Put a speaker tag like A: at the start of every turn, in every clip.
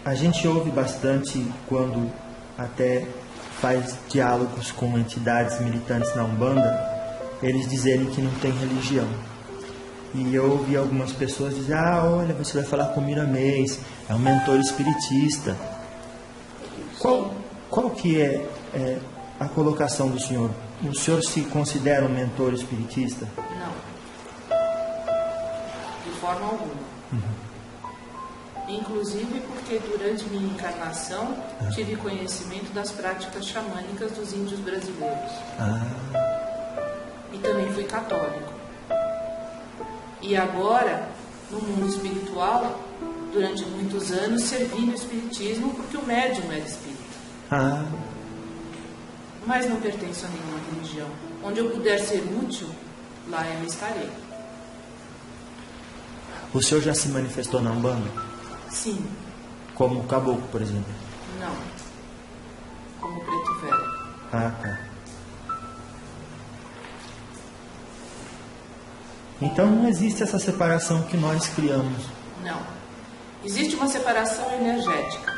A: A gente ouve bastante quando até faz diálogos com entidades militantes na Umbanda, eles dizerem que não tem religião. E eu ouvi algumas pessoas dizer, olha, você vai falar com o Miramês, é um mentor espiritista. Qual que é a colocação do senhor? O senhor se considera um mentor espiritista?
B: Não. De forma alguma. Inclusive porque durante minha encarnação tive conhecimento das práticas xamânicas dos índios brasileiros. E também fui católico. E agora, no mundo espiritual, durante muitos anos servi no espiritismo porque o médium era espírita. Mas não pertenço a nenhuma religião. Onde eu puder ser útil, lá eu estarei.
A: O senhor já se manifestou na Umbanda?
B: Sim.
A: Como caboclo, por exemplo?
B: Não. Como preto velho.
A: Tá. Então não existe essa separação que nós criamos.
B: Não. Existe uma separação energética,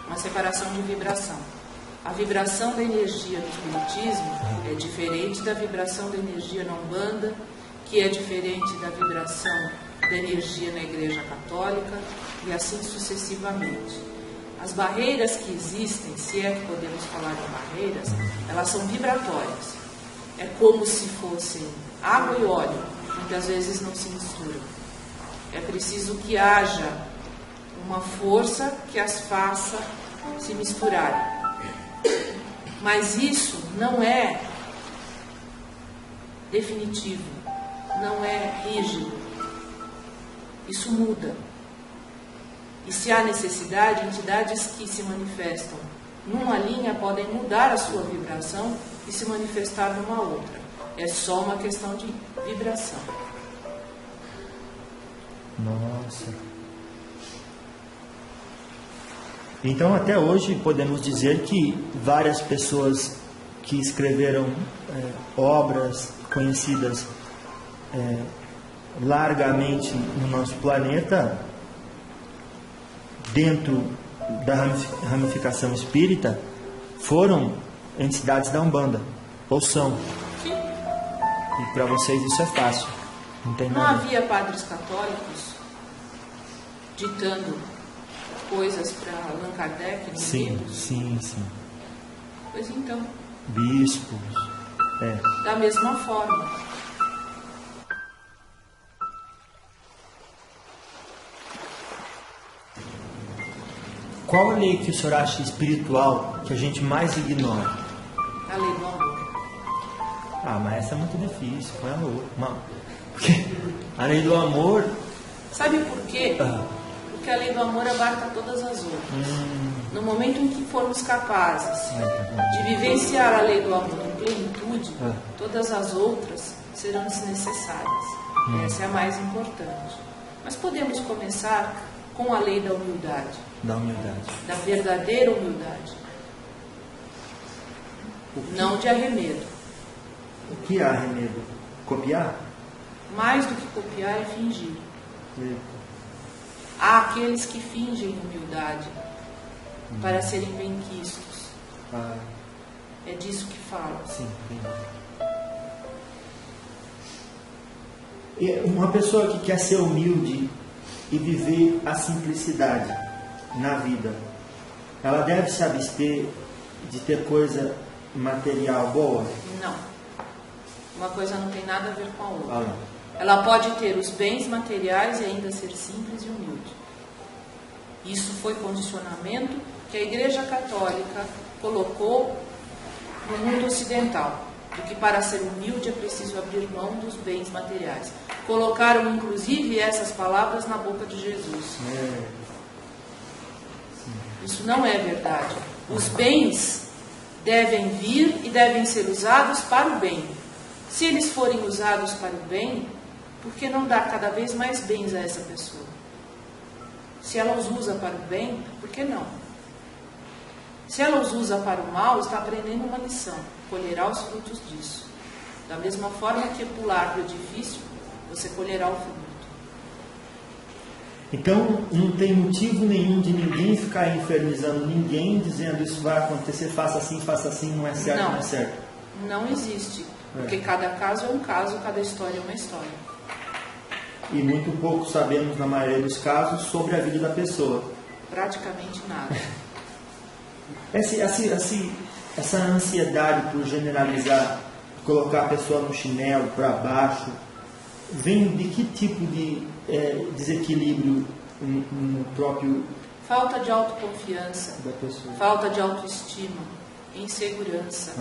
B: uma separação de vibração. A vibração da energia no espiritismo é diferente da vibração da energia na Umbanda, que é diferente da vibração da energia na Igreja Católica, e assim sucessivamente. As barreiras que existem, se é que podemos falar de barreiras, elas são vibratórias. É como se fossem água e óleo, muitas vezes não se misturam. É preciso que haja uma força que as faça se misturarem. Mas isso não é definitivo, não é rígido. Isso muda. E se há necessidade, entidades que se manifestam numa linha podem mudar a sua vibração e se manifestar numa outra. É só uma questão de vibração.
A: Nossa. Então até hoje podemos dizer que várias pessoas que escreveram obras conhecidas largamente no nosso planeta, dentro da ramificação espírita, foram entidades da Umbanda, ou são.
B: Sim.
A: E para vocês isso é fácil.
B: Não havia padres católicos ditando coisas para Allan Kardec nos livros?
A: Sim.
B: Pois então.
A: Bispos.
B: Da mesma forma.
A: Qual a lei que o senhor acha espiritual que a gente mais ignora?
B: A lei do amor.
A: Mas essa é muito difícil. Qual é a outra? A lei do amor...
B: Sabe por quê? Porque a lei do amor abarca todas as outras. No momento em que formos capazes de vivenciar a lei do amor em plenitude, todas as outras serão desnecessárias. Essa é a mais importante. Mas podemos começar com a lei da humildade. Da verdadeira humildade. Não de arremedo.
A: O que é arremedo? Copiar?
B: Mais do que copiar é fingir. Há aqueles que fingem humildade para serem benquistos. É disso que fala.
A: Sim. Uma pessoa que quer ser humilde e viver a simplicidade na vida, ela deve se abster de ter coisa material boa?
B: Não. Uma coisa não tem nada a ver com a outra. Ela pode ter os bens materiais e ainda ser simples e humilde. Isso foi condicionamento que a Igreja Católica colocou no mundo ocidental, de que para ser humilde é preciso abrir mão dos bens materiais. Colocaram inclusive essas palavras na boca de Jesus. Isso não é verdade. Os bens devem vir e devem ser usados para o bem. Se eles forem usados para o bem, por que não dar cada vez mais bens a essa pessoa? Se ela os usa para o bem, por que não? Se ela os usa para o mal, está aprendendo uma lição, colherá os frutos disso. Da mesma forma que pular do edifício, você colherá o fruto.
A: Então não tem motivo nenhum de ninguém ficar infernizando ninguém, dizendo isso vai acontecer, faça assim, não é certo, não é certo.
B: Não existe, porque cada caso é um caso, cada história é uma história.
A: E muito pouco sabemos, na maioria dos casos, sobre a vida da pessoa.
B: Praticamente nada.
A: Essa ansiedade por generalizar, colocar a pessoa no chinelo, para baixo, vem de que tipo de desequilíbrio no próprio...
B: Falta de autoconfiança,
A: da pessoa.
B: Falta de autoestima, insegurança.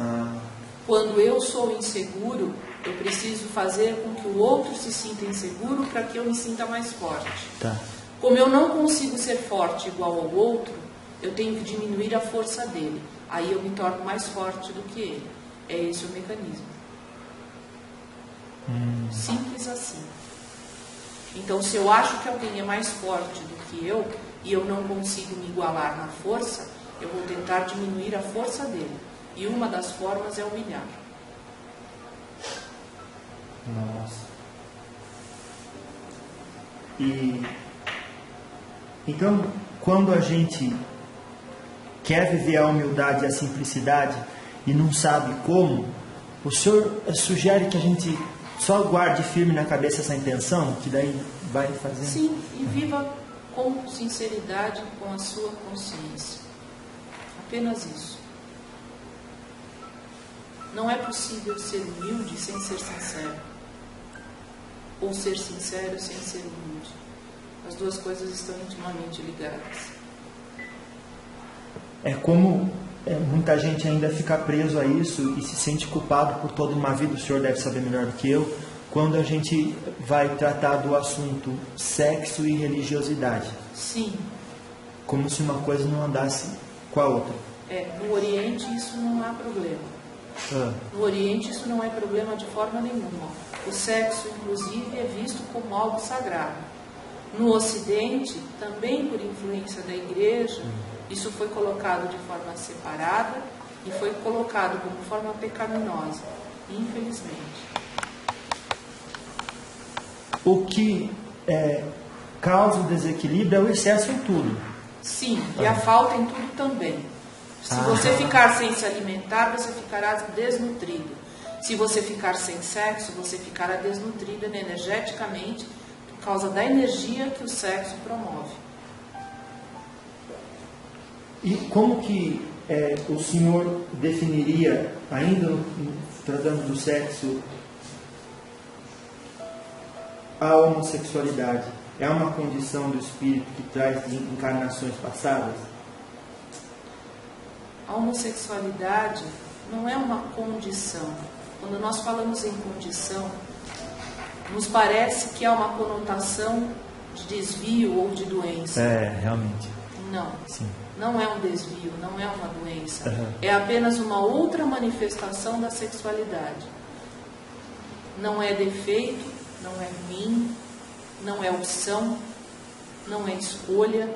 B: Quando eu sou inseguro, eu preciso fazer com que o outro se sinta inseguro para que eu me sinta mais forte.
A: Tá.
B: Como eu não consigo ser forte igual ao outro, eu tenho que diminuir a força dele. Aí eu me torno mais forte do que ele. É esse o mecanismo. Simples assim. Então, se eu acho que alguém é mais forte do que eu e eu não consigo me igualar na força, eu vou tentar diminuir a força dele. E uma das formas é humilhar.
A: Nossa. Então, quando a gente quer viver a humildade e a simplicidade e não sabe como, o senhor sugere que a gente só guarde firme na cabeça essa intenção, que daí vai fazendo?
B: Sim, e viva com sinceridade com a sua consciência. Apenas isso. Não é possível ser humilde sem ser sincero. Ou ser sincero sem ser humilde. As duas coisas estão intimamente ligadas.
A: É como muita gente ainda fica preso a isso e se sente culpado por toda uma vida, o senhor deve saber melhor do que eu, quando a gente vai tratar do assunto sexo e religiosidade.
B: Sim.
A: Como se uma coisa não andasse com a outra.
B: No Oriente isso não há problema. No Oriente isso não é problema de forma nenhuma. O sexo, inclusive, é visto como algo sagrado. No Ocidente, também por influência da Igreja, isso foi colocado de forma separada e foi colocado como forma pecaminosa, infelizmente.
A: O que causa o desequilíbrio é o excesso em tudo.
B: Sim, e a falta em tudo também. Se você ficar sem se alimentar, você ficará desnutrido. Se você ficar sem sexo, você ficará desnutrido energeticamente por causa da energia que o sexo promove.
A: E como que o senhor definiria, ainda tratando do sexo, a homossexualidade? É uma condição do espírito que traz de encarnações passadas?
B: A homossexualidade não é uma condição. Quando nós falamos em condição, nos parece que há uma conotação de desvio ou de doença.
A: Realmente.
B: Não.
A: Sim.
B: Não é um desvio, não é uma doença. É apenas uma outra manifestação da sexualidade. Não é defeito, não é ruim, não é opção, não é escolha,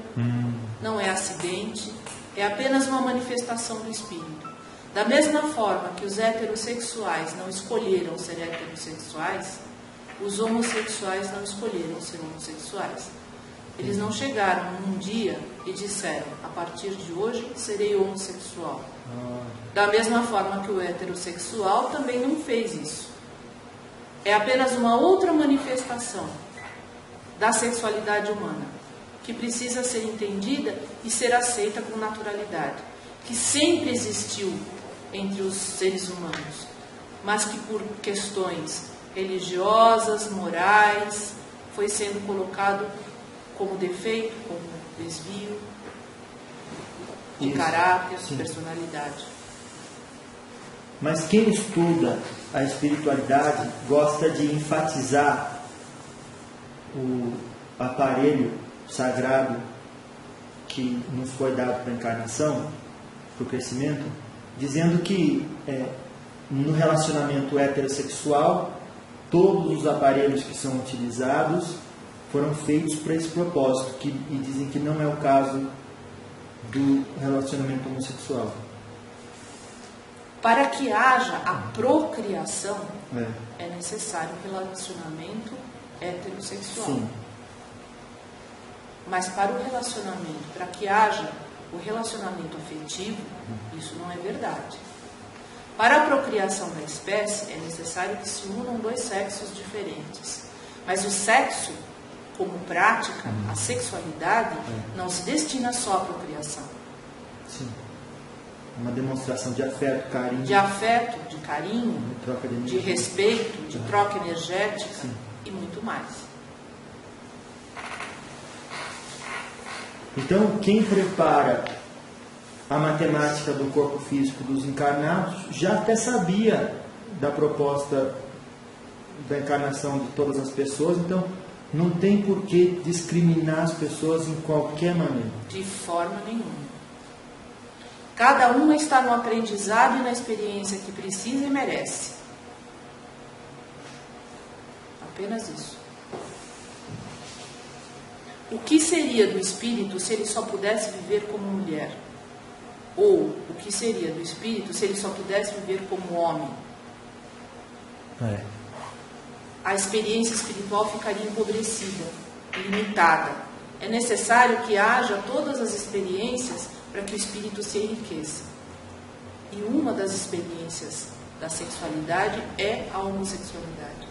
B: não é acidente. É apenas uma manifestação do espírito. Da mesma forma que os heterossexuais não escolheram ser heterossexuais, os homossexuais não escolheram ser homossexuais. Eles não chegaram num dia e disseram, a partir de hoje serei homossexual. Da mesma forma que o heterossexual também não fez isso. É apenas uma outra manifestação da sexualidade humana, que precisa ser entendida e ser aceita com naturalidade, que sempre existiu entre os seres humanos, mas que por questões religiosas, morais, foi sendo colocado como defeito, como desvio de caráter, de personalidade.
A: Mas quem estuda a espiritualidade gosta de enfatizar o aparelho sagrado que nos foi dado para a encarnação, para o crescimento, dizendo que no relacionamento heterossexual todos os aparelhos que são utilizados foram feitos para esse propósito, e dizem que não é o caso do relacionamento homossexual.
B: Para que haja a procriação, é necessário um relacionamento heterossexual.
A: Sim.
B: Mas para o relacionamento, para que haja o relacionamento afetivo, isso não é verdade. Para a procriação da espécie, é necessário que se unam dois sexos diferentes. Mas o sexo, como prática, a sexualidade, não se destina só à procriação.
A: Sim. Uma demonstração de afeto, carinho.
B: De afeto, de carinho,
A: de troca de
B: de
A: energia.
B: respeito, de troca energética.
A: Sim.
B: E muito mais.
A: Então, quem prepara a matemática do corpo físico dos encarnados já até sabia da proposta da encarnação de todas as pessoas, então não tem por que discriminar as pessoas em qualquer maneira.
B: De forma nenhuma. Cada uma está no aprendizado e na experiência que precisa e merece. Apenas isso. O que seria do espírito se ele só pudesse viver como mulher? Ou o que seria do espírito se ele só pudesse viver como homem? A experiência espiritual ficaria empobrecida, limitada. É necessário que haja todas as experiências para que o espírito se enriqueça. E uma das experiências da sexualidade é a homossexualidade.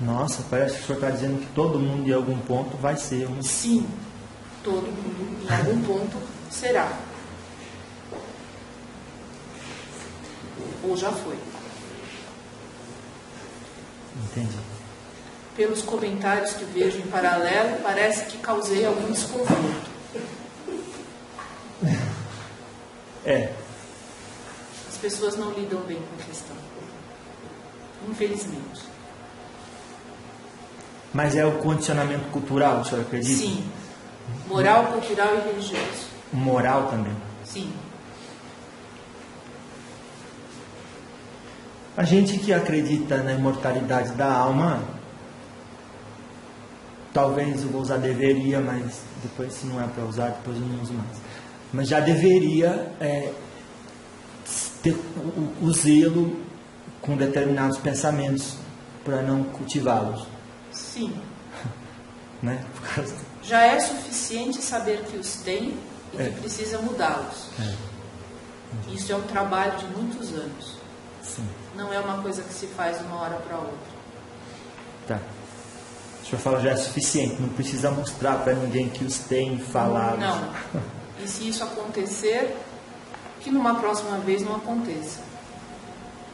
A: Nossa, parece que o senhor está dizendo que todo mundo em algum ponto vai ser um...
B: Sim, todo mundo em algum ponto será. Ou já foi.
A: Entendi.
B: Pelos comentários que vejo em paralelo, parece que causei algum desconforto. As pessoas não lidam bem com a questão. Infelizmente.
A: Mas é o condicionamento cultural, o senhor acredita?
B: Sim. Moral, cultural e religioso.
A: Moral também.
B: Sim.
A: A gente que acredita na imortalidade da alma, talvez eu vou usar deveria, mas depois se não é para usar, depois eu não uso mais. Mas já deveria ter o zelo com determinados pensamentos para não cultivá-los.
B: Sim.
A: Né?
B: Já é suficiente saber que os tem e que precisa mudá-los. Isso é um trabalho de muitos anos.
A: Sim.
B: Não é uma coisa que se faz de uma hora para outra.
A: Tá. O senhor fala já é suficiente, não precisa mostrar para ninguém que os tem e falar.
B: Não. E se isso acontecer, que numa próxima vez não aconteça.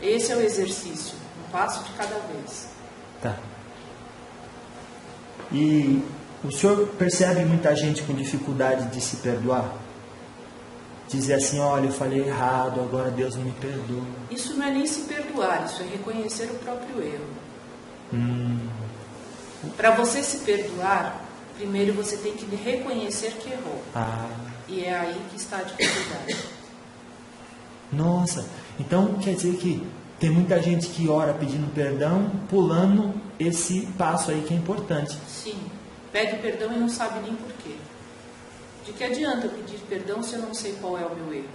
B: Esse é o exercício, um passo de cada vez.
A: Tá. E o senhor percebe muita gente com dificuldade de se perdoar? Dizer assim, olha, eu falei errado, agora Deus não me perdoa.
B: Isso não é nem se perdoar, isso é reconhecer o próprio erro. Para você se perdoar, primeiro você tem que reconhecer que errou. E é aí que está a dificuldade.
A: Nossa, então quer dizer que tem muita gente que ora pedindo perdão, pulando esse passo aí que é importante.
B: Sim, pede perdão e não sabe nem por quê. De que adianta eu pedir perdão se eu não sei qual é o meu erro?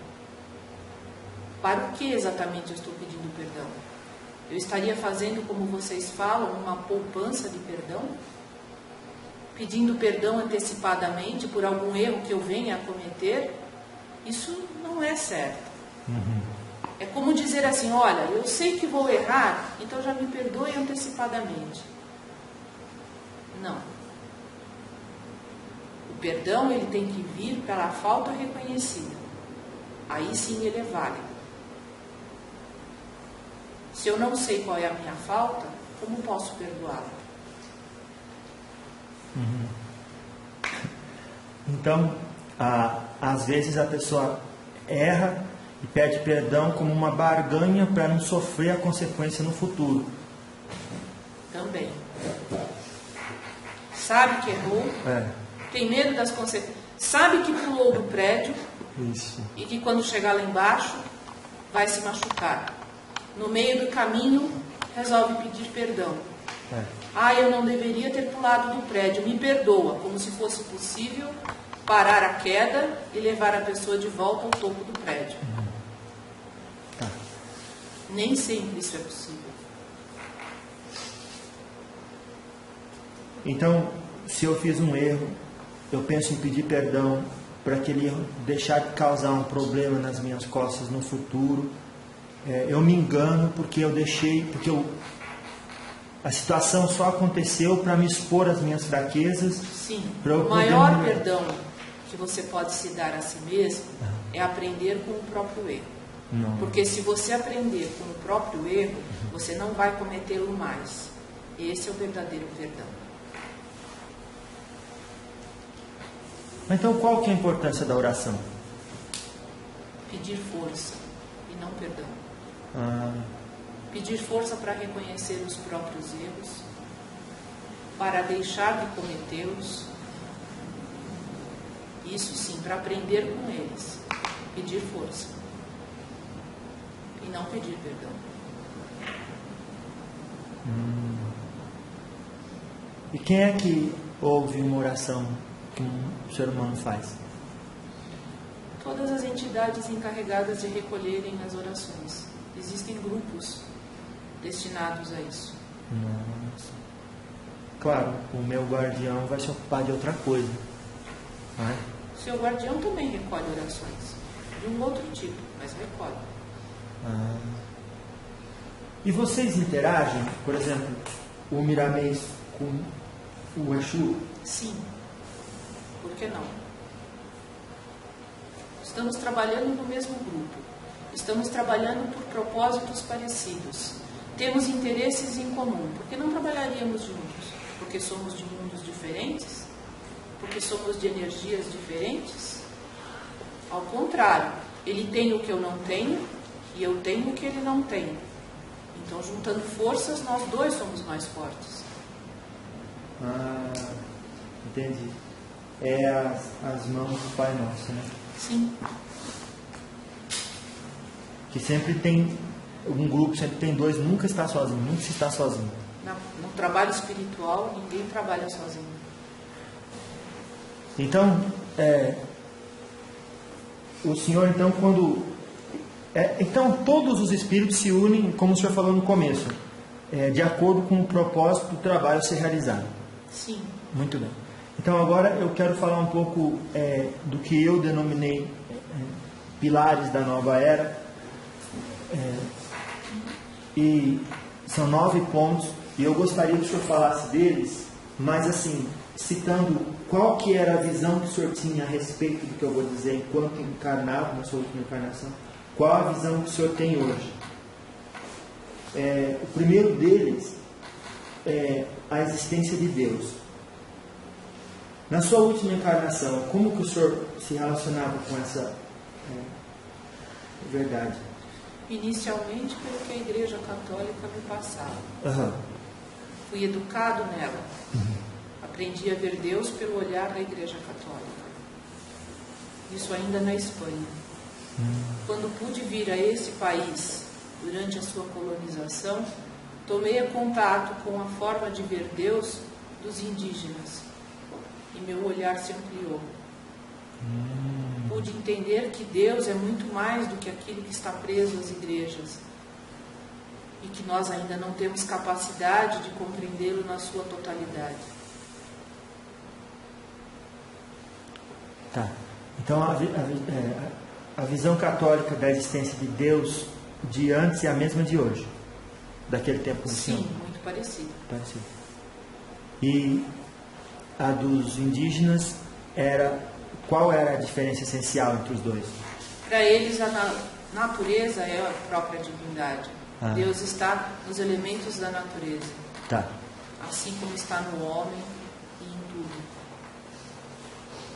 B: Para o que exatamente eu estou pedindo perdão? Eu estaria fazendo, como vocês falam, uma poupança de perdão? Pedindo perdão antecipadamente por algum erro que eu venha a cometer? Isso não é certo. É como dizer assim, olha, eu sei que vou errar, então já me perdoe antecipadamente. Não. O perdão ele tem que vir pela falta reconhecida. Aí sim ele é válido. Se eu não sei qual é a minha falta, como posso perdoá-la?
A: Então, às vezes a pessoa erra e pede perdão como uma barganha para não sofrer a consequência no futuro.
B: Também. Sabe que errou, tem medo das consequências, sabe que pulou do prédio.
A: Isso.
B: E que quando chegar lá embaixo vai se machucar. No meio do caminho resolve pedir perdão. Eu não deveria ter pulado do prédio, me perdoa, como se fosse possível parar a queda e levar a pessoa de volta ao topo do prédio. Nem sempre isso é possível.
A: Então, se eu fiz um erro, eu penso em pedir perdão para aquele erro deixar de causar um problema nas minhas costas no futuro. Eu me engano porque a situação só aconteceu para me expor às minhas fraquezas.
B: Sim,
A: o
B: maior perdão que você pode se dar a si mesmo é aprender com o próprio erro.
A: Não.
B: Porque se você aprender com o próprio erro, você não vai cometê-lo mais. Esse é o verdadeiro perdão.
A: Então, qual que é a importância da oração?
B: Pedir força e não perdão.
A: Ah,
B: Pedir força para reconhecer os próprios erros, para deixar de cometê-los. Isso sim, para aprender com eles. Pedir força e não pedir perdão.
A: E quem é que ouve uma oração que um ser humano faz?
B: Todas as entidades encarregadas de recolherem as orações. Existem grupos destinados a isso.
A: Nossa. Claro, o meu guardião vai se ocupar de outra coisa. Não é?
B: Seu guardião também recolhe orações, de um outro tipo, mas recolhe.
A: Ah. E vocês interagem, por exemplo, o Miramês com o Exu?
B: Sim. Por que não? Estamos trabalhando no mesmo grupo. Estamos trabalhando por propósitos parecidos. Temos interesses em comum. Por que não trabalharíamos juntos? Porque somos de mundos diferentes? Porque somos de energias diferentes? Ao contrário, ele tem o que eu não tenho e eu tenho o que ele não tem. Então, juntando forças, nós dois somos mais fortes.
A: Ah, entendi. É as mãos do Pai Nosso, né?
B: Sim.
A: Que sempre tem um grupo, sempre tem dois, nunca está sozinho, nunca se está sozinho.
B: No trabalho espiritual, ninguém trabalha sozinho.
A: Então, o Senhor, então, então, todos os espíritos se unem, como o Senhor falou no começo, de acordo com o propósito do trabalho ser realizado.
B: Sim.
A: Muito bem. Então, agora eu quero falar um pouco do que eu denominei pilares da nova era. E são 9 pontos, e eu gostaria que o Senhor falasse deles, mas assim, citando qual que era a visão que o Senhor tinha a respeito do que eu vou dizer enquanto encarnado na sua última encarnação. Qual a visão que o Senhor tem hoje? O primeiro deles é a existência de Deus. Na sua última encarnação, como que o Senhor se relacionava com essa verdade?
B: Inicialmente, pelo que a Igreja Católica me passava.
A: Uhum.
B: Fui educado nela. Aprendi a ver Deus pelo olhar da Igreja Católica. Isso ainda na Espanha. Quando pude vir a esse país, durante a sua colonização, tomei contato com a forma de ver Deus dos indígenas. E meu olhar se ampliou. Pude entender que Deus é muito mais do que aquilo que está preso às igrejas. E que nós ainda não temos capacidade de compreendê-lo na sua totalidade.
A: Tá. Então, a visão católica da existência de Deus de antes é a mesma de hoje? Daquele tempo?
B: Sim, muito parecido.
A: E a dos indígenas qual era a diferença essencial entre os dois?
B: Para eles, a natureza é a própria divindade. Deus está nos elementos da natureza.
A: Tá.
B: Assim como está no homem e em tudo.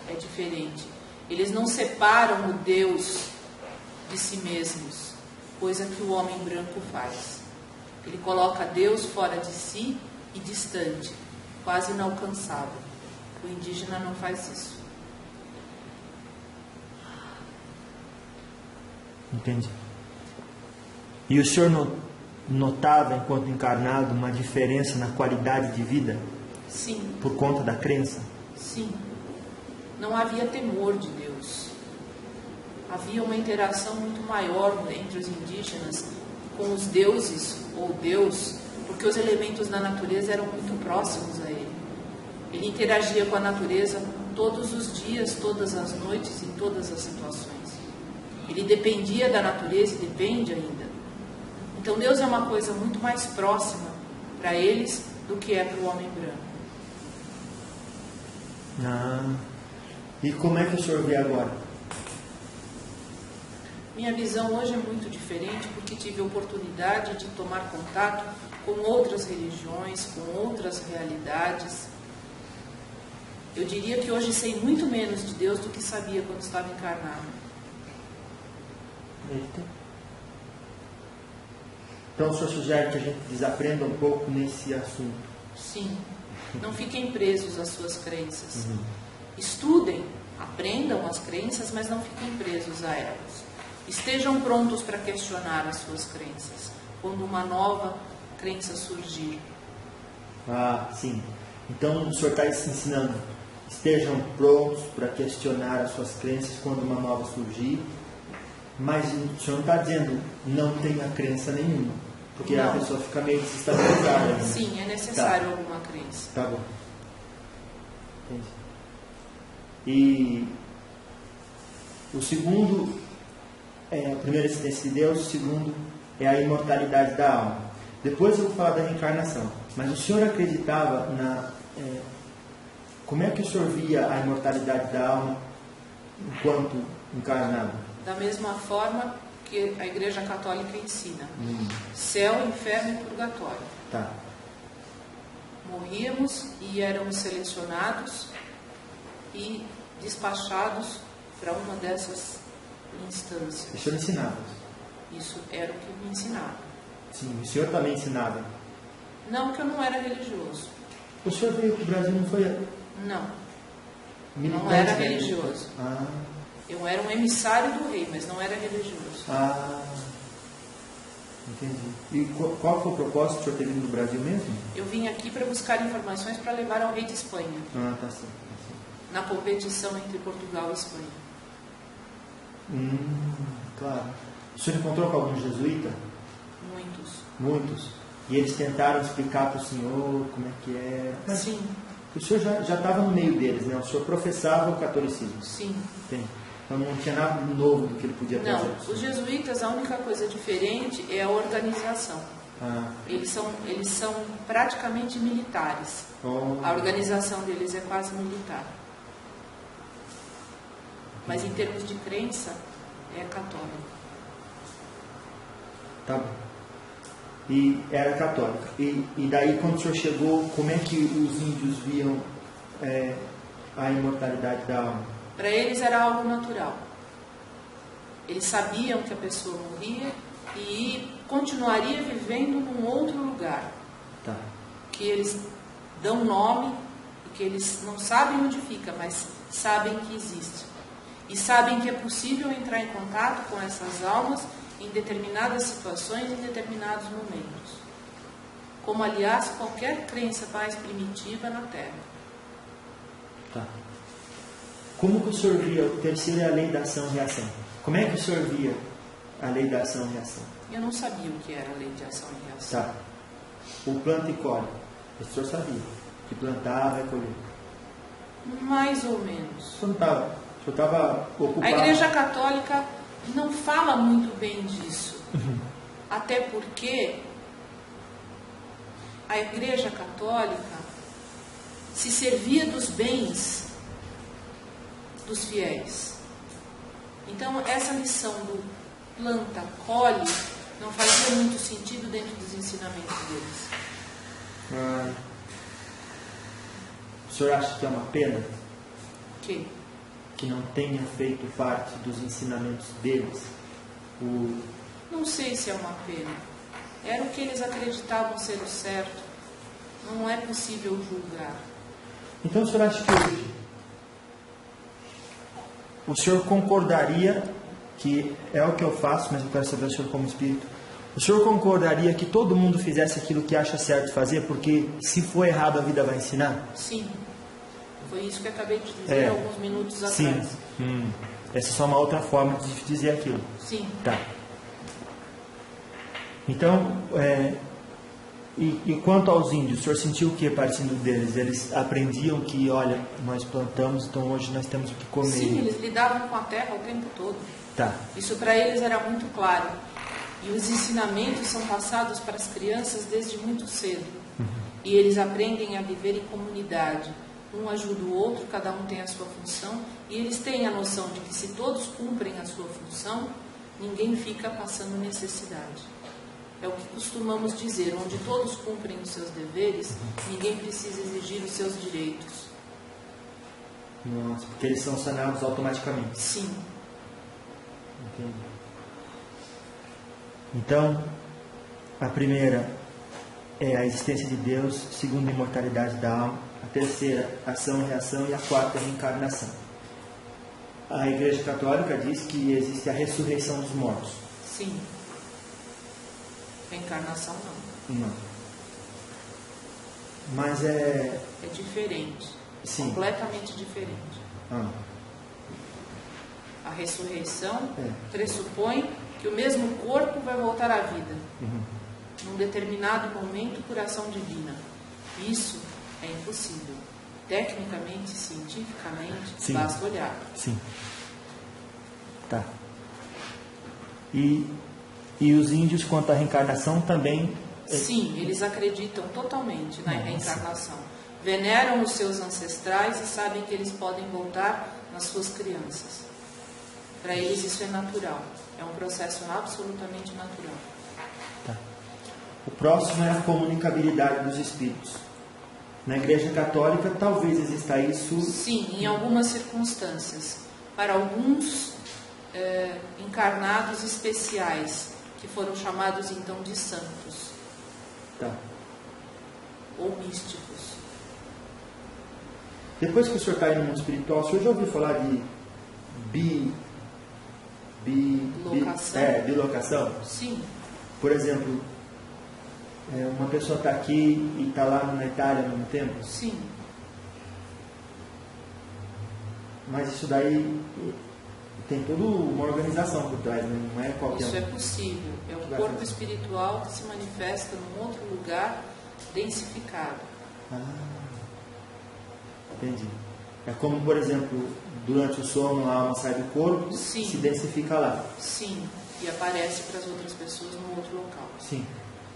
B: É diferente. Eles não separam o Deus de si mesmos, coisa que o homem branco faz. Ele coloca Deus fora de si e distante, quase inalcançável. O indígena não faz isso.
A: Entendi. E o senhor notava, enquanto encarnado, uma diferença na qualidade de vida?
B: Sim.
A: Por conta da crença?
B: Sim. Não havia temor de Deus. Havia uma interação muito maior entre os indígenas com os deuses, ou Deus, porque os elementos da natureza eram muito próximos a ele. Ele interagia com a natureza todos os dias, todas as noites, em todas as situações. Ele dependia da natureza e depende ainda. Então Deus é uma coisa muito mais próxima para eles do que é para o homem branco.
A: E como é que o senhor vê agora?
B: Minha visão hoje é muito diferente porque tive a oportunidade de tomar contato com outras religiões, com outras realidades. Eu diria que hoje sei muito menos de Deus do que sabia quando estava encarnado.
A: Eita. Então o senhor sugere que a gente desaprenda um pouco nesse assunto?
B: Sim. Não fiquem presos às suas crenças. Estudem, aprendam as crenças, mas não fiquem presos a elas. Estejam prontos para questionar as suas crenças, quando uma nova crença surgir.
A: Sim. Então o senhor está se ensinando, estejam prontos para questionar as suas crenças quando uma nova surgir, mas o senhor não está dizendo não tenha crença nenhuma, porque
B: não.
A: A pessoa fica meio desestabilizada. Né?
B: Sim, é necessário alguma crença.
A: Tá bom. Entendi. E o segundo é a primeira existência de Deus, o segundo é a imortalidade da alma. Depois eu vou falar da reencarnação. Mas o senhor acreditava como é que o senhor via a imortalidade da alma enquanto encarnado?
B: Da mesma forma que a Igreja Católica ensina. Céu, inferno e purgatório.
A: Tá.
B: Morríamos e éramos selecionados e despachados para uma dessas instâncias.
A: O senhor ensinava?
B: Isso era o que me ensinava.
A: Sim, o senhor também ensinava?
B: Não, que eu não era religioso.
A: O senhor veio para o Brasil, não foi?
B: Não.
A: Militante,
B: não era
A: né?
B: religioso. Eu era um emissário do rei, mas não era religioso.
A: Entendi. E qual foi o propósito do senhor ter vindo do Brasil mesmo?
B: Eu vim aqui para buscar informações para levar ao rei de Espanha.
A: Tá certo.
B: Na competição entre Portugal e Espanha.
A: Claro. O senhor encontrou com algum jesuíta? Muitos. E eles tentaram explicar para o senhor como é que era? Mas
B: sim.
A: O senhor já estava no meio deles, né? O senhor professava o catolicismo?
B: Sim.
A: Tem. Então não tinha nada novo do que ele podia trazer?
B: Não. Os jesuítas, a única coisa diferente é a organização. Eles são praticamente militares. A organização deles é quase militar. Mas em termos de crença, é católica.
A: Tá bom. E era católica. E daí, quando o senhor chegou, como é que os índios viam a imortalidade da alma?
B: Para eles era algo natural. Eles sabiam que a pessoa morria e continuaria vivendo num outro lugar.
A: Tá.
B: Que eles dão nome e que eles não sabem onde fica, mas sabem que existe. E sabem que é possível entrar em contato com essas almas em determinadas situações, em determinados momentos. Como, aliás, qualquer crença mais primitiva na Terra.
A: Tá. Como que o senhor via, o terceiro é a lei da ação e reação. Como é que o senhor via a lei da ação e reação?
B: Eu não sabia o que era a lei de ação e reação.
A: Tá. O planta e colhe. O senhor sabia que plantava e colhia.
B: Mais ou menos.
A: O senhor estava ocupado.
B: A Igreja Católica não fala muito bem disso. Até porque a Igreja Católica se servia dos bens dos fiéis. Então, essa lição do planta, colhe, não fazia muito sentido dentro dos ensinamentos deles.
A: O senhor acha que é uma pena?
B: Que
A: não tenha feito parte dos ensinamentos deles?
B: Não sei se é uma pena. Era o que eles acreditavam ser o certo. Não é possível julgar.
A: Então o senhor acha que hoje o senhor concordaria, que é o que eu faço, mas eu quero saber o senhor como espírito, o senhor concordaria que todo mundo fizesse aquilo que acha certo fazer, porque se for errado a vida vai ensinar?
B: Sim. Foi isso que eu acabei de dizer alguns minutos atrás.
A: Sim. Essa é só uma outra forma de dizer aquilo.
B: Sim.
A: Tá. Então, E quanto aos índios, o senhor sentiu o que partindo deles? Eles aprendiam que, olha, nós plantamos, então hoje nós temos o que comer.
B: Sim, eles lidavam com a terra o tempo todo.
A: Tá.
B: Isso para eles era muito claro. E os ensinamentos são passados para as crianças desde muito cedo. E eles aprendem a viver em comunidade. Um ajuda o outro, cada um tem a sua função. E eles têm a noção de que se todos cumprem a sua função, ninguém fica passando necessidade. É o que costumamos dizer, onde todos cumprem os seus deveres, ninguém precisa exigir os seus direitos.
A: Nossa, porque eles são sanados automaticamente.
B: Sim.
A: Entendi. Então, a primeira é a existência de Deus, a segunda, a imortalidade da alma, a terceira, ação e reação, e a quarta, a reencarnação. A Igreja Católica diz que existe a ressurreição dos mortos.
B: Sim. Reencarnação não.
A: Não. Mas é...
B: É diferente.
A: Sim.
B: Completamente diferente.
A: Ah.
B: A ressurreição pressupõe que o mesmo corpo vai voltar à vida. Num determinado momento por ação divina. Isso é impossível. Tecnicamente, cientificamente,
A: Sim.
B: basta olhar.
A: Sim. Tá. E os índios, quanto à reencarnação, também...
B: Sim, eles acreditam totalmente na reencarnação. Veneram os seus ancestrais e sabem que eles podem voltar nas suas crianças. Para eles isso é natural. É um processo absolutamente natural.
A: Tá. O próximo é a comunicabilidade dos espíritos. Na Igreja Católica, talvez exista isso...
B: Sim, em algumas circunstâncias. Para alguns encarnados especiais, que foram chamados então de santos.
A: Tá.
B: Ou místicos.
A: Depois que o senhor está aí no mundo espiritual, o senhor já ouviu falar de
B: Bilocação?
A: Bilocação?
B: Sim.
A: Por exemplo, uma pessoa está aqui e está lá na Itália ao mesmo tempo?
B: Sim.
A: Mas isso daí tem toda uma organização por trás, né? Não é qualquer
B: Isso é possível. É um corpo espiritual que se manifesta num outro lugar densificado.
A: Entendi. É como, por exemplo, durante o sono a alma sai do corpo,
B: Sim.
A: se densifica lá.
B: Sim. E aparece para as outras pessoas num outro local.
A: Sim.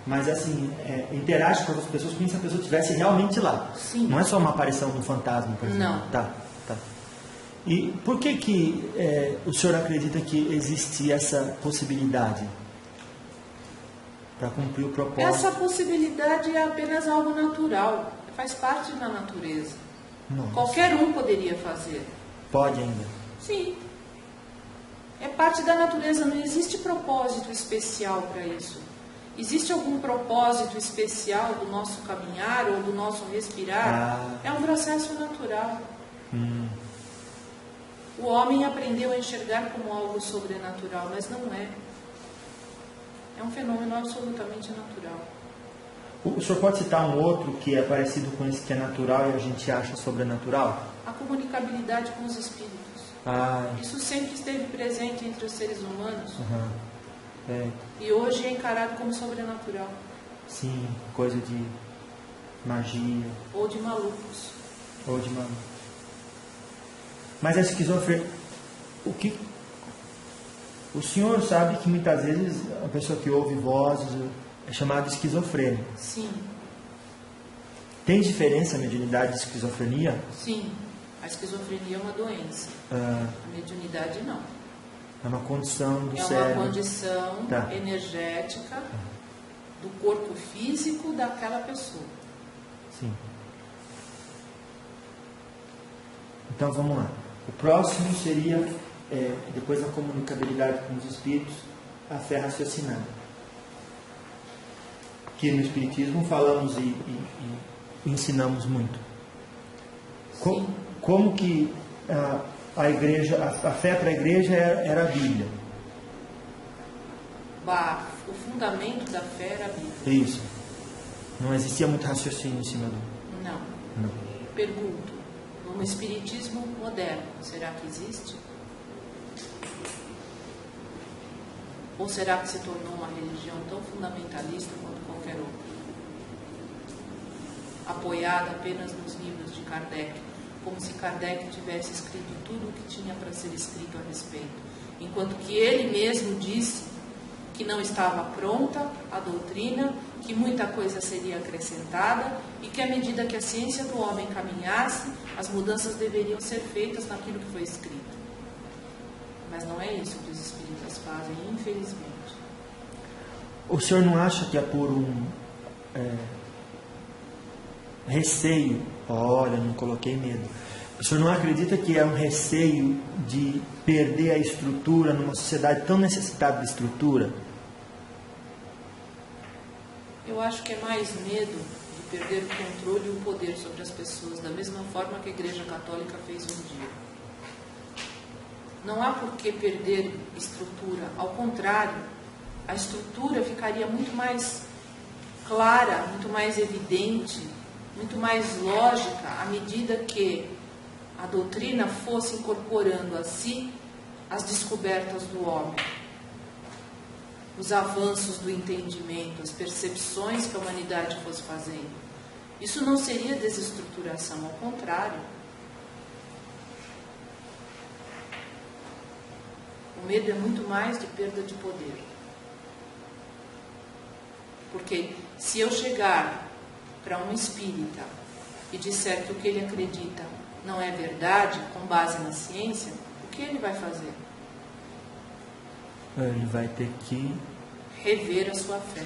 A: Mas assim, interage com as outras pessoas como se a pessoa estivesse realmente lá.
B: Sim.
A: Não é só uma aparição do fantasma, por exemplo.
B: Não.
A: Tá. E por que o senhor acredita que existe essa possibilidade para cumprir o propósito?
B: Essa possibilidade é apenas algo natural. Faz parte da natureza.
A: Nossa.
B: Qualquer um poderia fazer.
A: Pode ainda.
B: Sim. É parte da natureza. Não existe propósito especial para isso. Existe algum propósito especial do nosso caminhar ou do nosso respirar? É um processo natural. O homem aprendeu a enxergar como algo sobrenatural, mas não é. É um fenômeno absolutamente natural.
A: O senhor pode citar um outro que é parecido com esse que é natural e a gente acha sobrenatural?
B: A comunicabilidade com os espíritos. Isso sempre esteve presente entre os seres humanos. E hoje é encarado como sobrenatural.
A: Sim, coisa de magia.
B: Ou de malucos.
A: Mas a esquizofrenia... O senhor sabe que muitas vezes a pessoa que ouve vozes é chamada de esquizofrênico.
B: Sim.
A: Tem diferença a mediunidade de esquizofrenia?
B: Sim. A esquizofrenia é uma doença. A mediunidade não.
A: É uma condição do cérebro.
B: É uma condição energética do corpo físico daquela pessoa.
A: Sim. Então vamos lá. O próximo seria, depois da comunicabilidade com os espíritos, a fé raciocinada. Que no Espiritismo falamos e ensinamos muito. Como que a igreja, a fé para a igreja era a Bíblia?
B: O fundamento da fé era a Bíblia.
A: Isso. Não existia muito raciocínio em cima do...
B: Não. Pergunto, no Espiritismo moderno, será que existe? Ou será que se tornou uma religião tão fundamentalista quanto qualquer outra? apoiada apenas nos livros de Kardec, como se Kardec tivesse escrito tudo o que tinha para ser escrito a respeito, enquanto que ele mesmo disse que não estava pronta a doutrina, que muita coisa seria acrescentada e que à medida que a ciência do homem caminhasse, as mudanças deveriam ser feitas naquilo que foi escrito. Mas não é isso que os espíritas fazem, infelizmente.
A: O senhor não acha que é por um receio? Olha, não coloquei medo. O senhor não acredita que é um receio de perder a estrutura numa sociedade tão necessitada de estrutura?
B: Eu acho que é mais medo de perder o controle e o poder sobre as pessoas, da mesma forma que a Igreja Católica fez um dia. Não há por que perder estrutura, ao contrário, a estrutura ficaria muito mais clara, muito mais evidente, muito mais lógica à medida que a doutrina fosse incorporando a si as descobertas do homem, os avanços do entendimento, as percepções que a humanidade fosse fazendo. Isso não seria desestruturação, ao contrário. O medo é muito mais de perda de poder. Porque se eu chegar para um espírita e disser que o que ele acredita não é verdade, com base na ciência, o que ele vai fazer?
A: Ele vai ter que
B: rever a sua fé.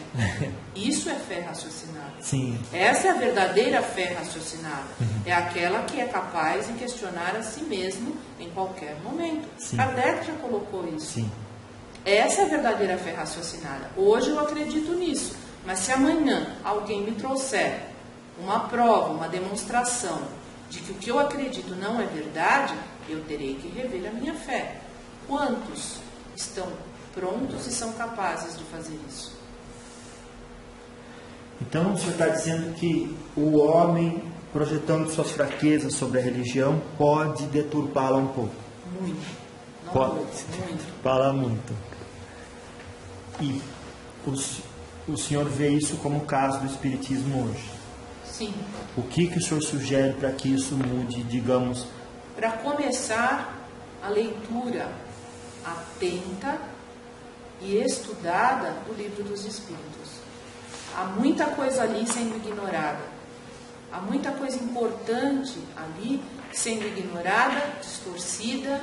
B: Isso é fé raciocinada.
A: Sim.
B: Essa é a verdadeira fé raciocinada. É aquela que é capaz de questionar a si mesmo em qualquer momento.
A: Sim.
B: Kardec já colocou isso.
A: Sim.
B: Essa é a verdadeira fé raciocinada. Hoje eu acredito nisso, mas se amanhã alguém me trouxer uma prova, uma demonstração de que o que eu acredito não é verdade, eu terei que rever a minha fé. Quantos estão prontos e são capazes de fazer isso?
A: Então o senhor está dizendo que o homem, projetando suas fraquezas sobre a religião, pode deturpá-la um pouco?
B: Muito. Não
A: Pode.
B: pouco, muito.
A: Fala muito. E o senhor vê isso como o caso do espiritismo hoje?
B: Sim.
A: O que o senhor sugere para que isso mude, digamos?
B: Para começar, a leitura atenta e estudada do Livro dos Espíritos. Há muita coisa ali sendo ignorada. Há muita coisa importante ali sendo ignorada, distorcida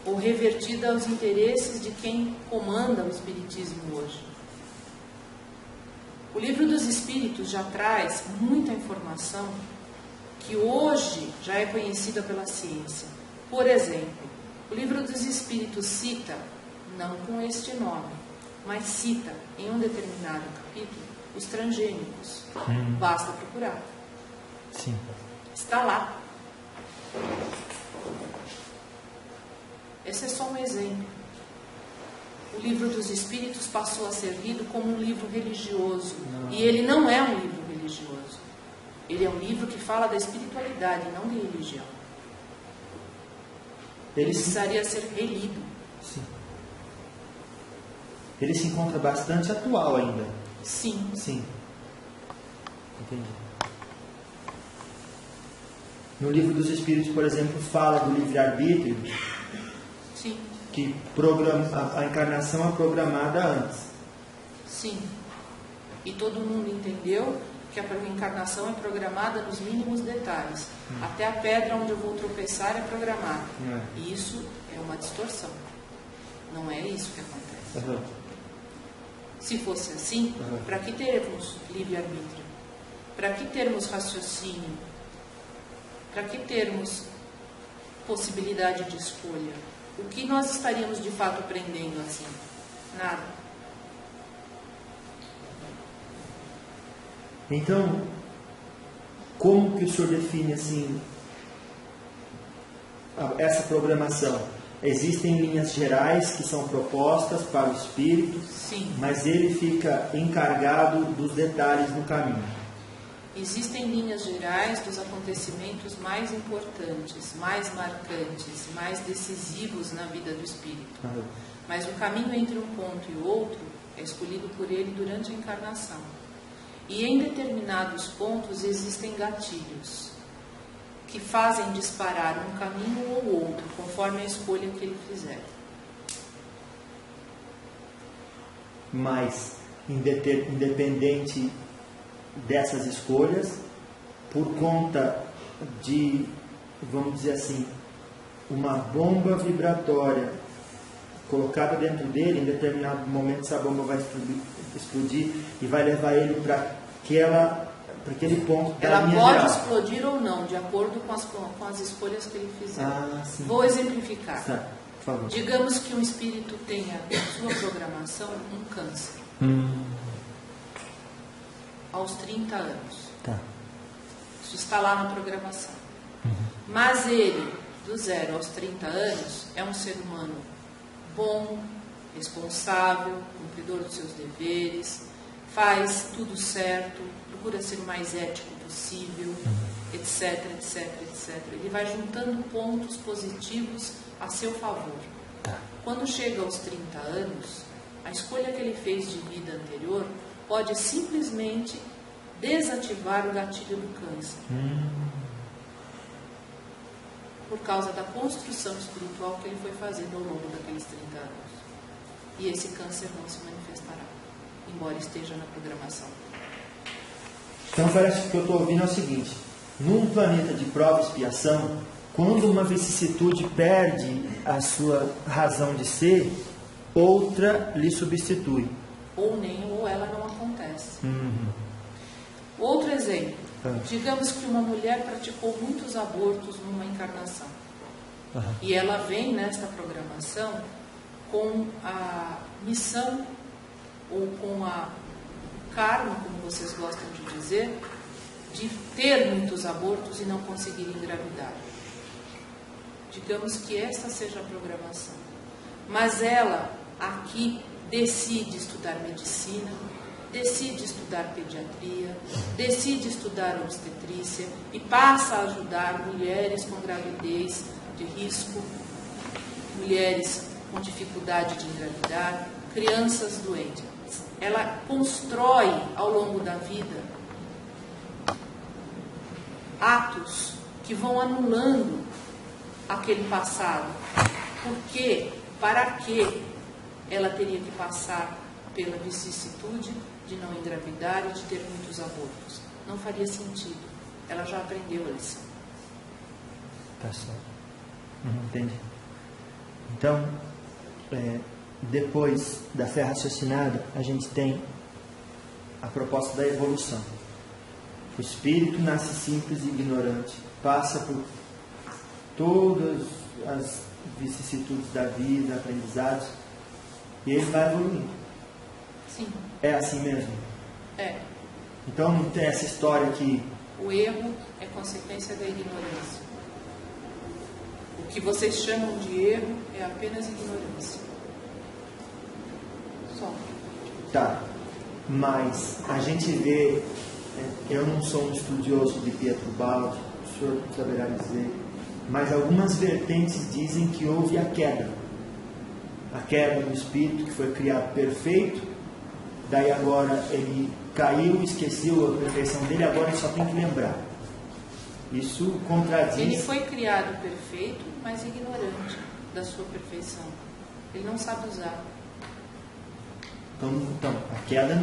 B: ou revertida aos interesses de quem comanda o Espiritismo hoje. O Livro dos Espíritos já traz muita informação que hoje já é conhecida pela ciência. Por exemplo, o Livro dos Espíritos cita, não com este nome, mas cita em um determinado capítulo os transgênicos. Basta procurar.
A: Sim.
B: Está lá. Esse é só um exemplo. O Livro dos Espíritos passou a ser lido como um livro religioso. E ele não é um livro religioso. Ele é um livro que fala da espiritualidade, não de religião. Ele precisaria ser relido.
A: Sim. Ele se encontra bastante atual ainda.
B: Sim.
A: Sim. Entendi. No Livro dos Espíritos, por exemplo, fala do livre-arbítrio.
B: Sim.
A: Que a encarnação é programada antes.
B: Sim. E todo mundo entendeu que a encarnação é programada nos mínimos detalhes. Até a pedra onde eu vou tropeçar é programada. E isso é uma distorção. Não é isso que acontece.
A: Uhum.
B: Se fosse assim, para que termos livre-arbítrio? Para que termos raciocínio? Para que termos possibilidade de escolha? O que nós estaríamos de fato aprendendo assim? Nada.
A: Então, como que o senhor define assim essa programação? Existem linhas gerais que são propostas para o espírito,
B: Sim.
A: Mas ele fica encarregado dos detalhes no caminho.
B: Existem linhas gerais dos acontecimentos mais importantes, mais marcantes, mais decisivos na vida do espírito. Mas o caminho entre um ponto e outro é escolhido por ele durante a encarnação. E em determinados pontos existem gatilhos que fazem disparar um caminho ou outro, conforme a escolha que ele fizer.
A: Mas, independente dessas escolhas, por conta de, vamos dizer assim, uma bomba vibratória colocada dentro dele, em determinado momento essa bomba vai explodir e vai levar ele para aquele ponto da
B: Ela
A: linha
B: pode
A: geral.
B: explodir ou não, de acordo com as escolhas que ele fizer.
A: Sim.
B: Vou exemplificar.
A: Tá, por favor.
B: Digamos que um espírito tenha em sua programação um câncer. Aos 30 anos.
A: Tá.
B: Isso está lá na programação. Mas ele, do 0 aos 30 anos, é um ser humano bom, responsável, cumpridor dos seus deveres, faz tudo certo, procura ser o mais ético possível, etc, etc, etc. Ele vai juntando pontos positivos a seu favor.
A: Tá.
B: Quando chega aos 30 anos, a escolha que ele fez de vida anterior pode simplesmente desativar o gatilho do câncer. Por causa da construção espiritual que ele foi fazendo ao longo daqueles 30 anos. E esse câncer não se manifestará, embora esteja na programação.
A: Então parece que o que eu estou ouvindo é o seguinte: num planeta de prova e expiação, quando uma vicissitude perde a sua razão de ser, outra lhe substitui.
B: Ou ela não acontece. Outro exemplo. Digamos que uma mulher praticou muitos abortos numa encarnação. E ela vem nesta programação com a missão, ou com o karma, como vocês gostam de dizer, de ter muitos abortos e não conseguir engravidar. Digamos que esta seja a programação. Mas ela, aqui, decide estudar medicina, decide estudar pediatria, decide estudar obstetrícia e passa a ajudar mulheres com gravidez de risco, mulheres com dificuldade de engravidar, crianças doentes. Ela constrói ao longo da vida atos que vão anulando aquele passado. Por quê? Para que ela teria que passar pela vicissitude de não engravidar e de ter muitos abortos? Não faria sentido. Ela já aprendeu a lição.
A: Tá certo. Entendi. Então, depois da fé raciocinada, a gente tem a proposta da evolução. O espírito nasce simples e ignorante, passa por todas as vicissitudes da vida, aprendizados, e ele vai evoluindo.
B: Sim.
A: É assim mesmo?
B: É.
A: Então não tem essa história que...
B: O erro é consequência da ignorância. O que vocês chamam de erro é apenas ignorância. Só.
A: Tá, mas a gente vê... Eu não sou um estudioso de Pietro Baldi, o senhor saberá dizer, mas algumas vertentes dizem que houve a queda do espírito, que foi criado perfeito, daí agora ele caiu, esqueceu a perfeição dele, agora ele só tem que lembrar. Isso contradiz...
B: Ele foi criado perfeito, mas ignorante da sua perfeição. Ele não sabe usar.
A: Então a queda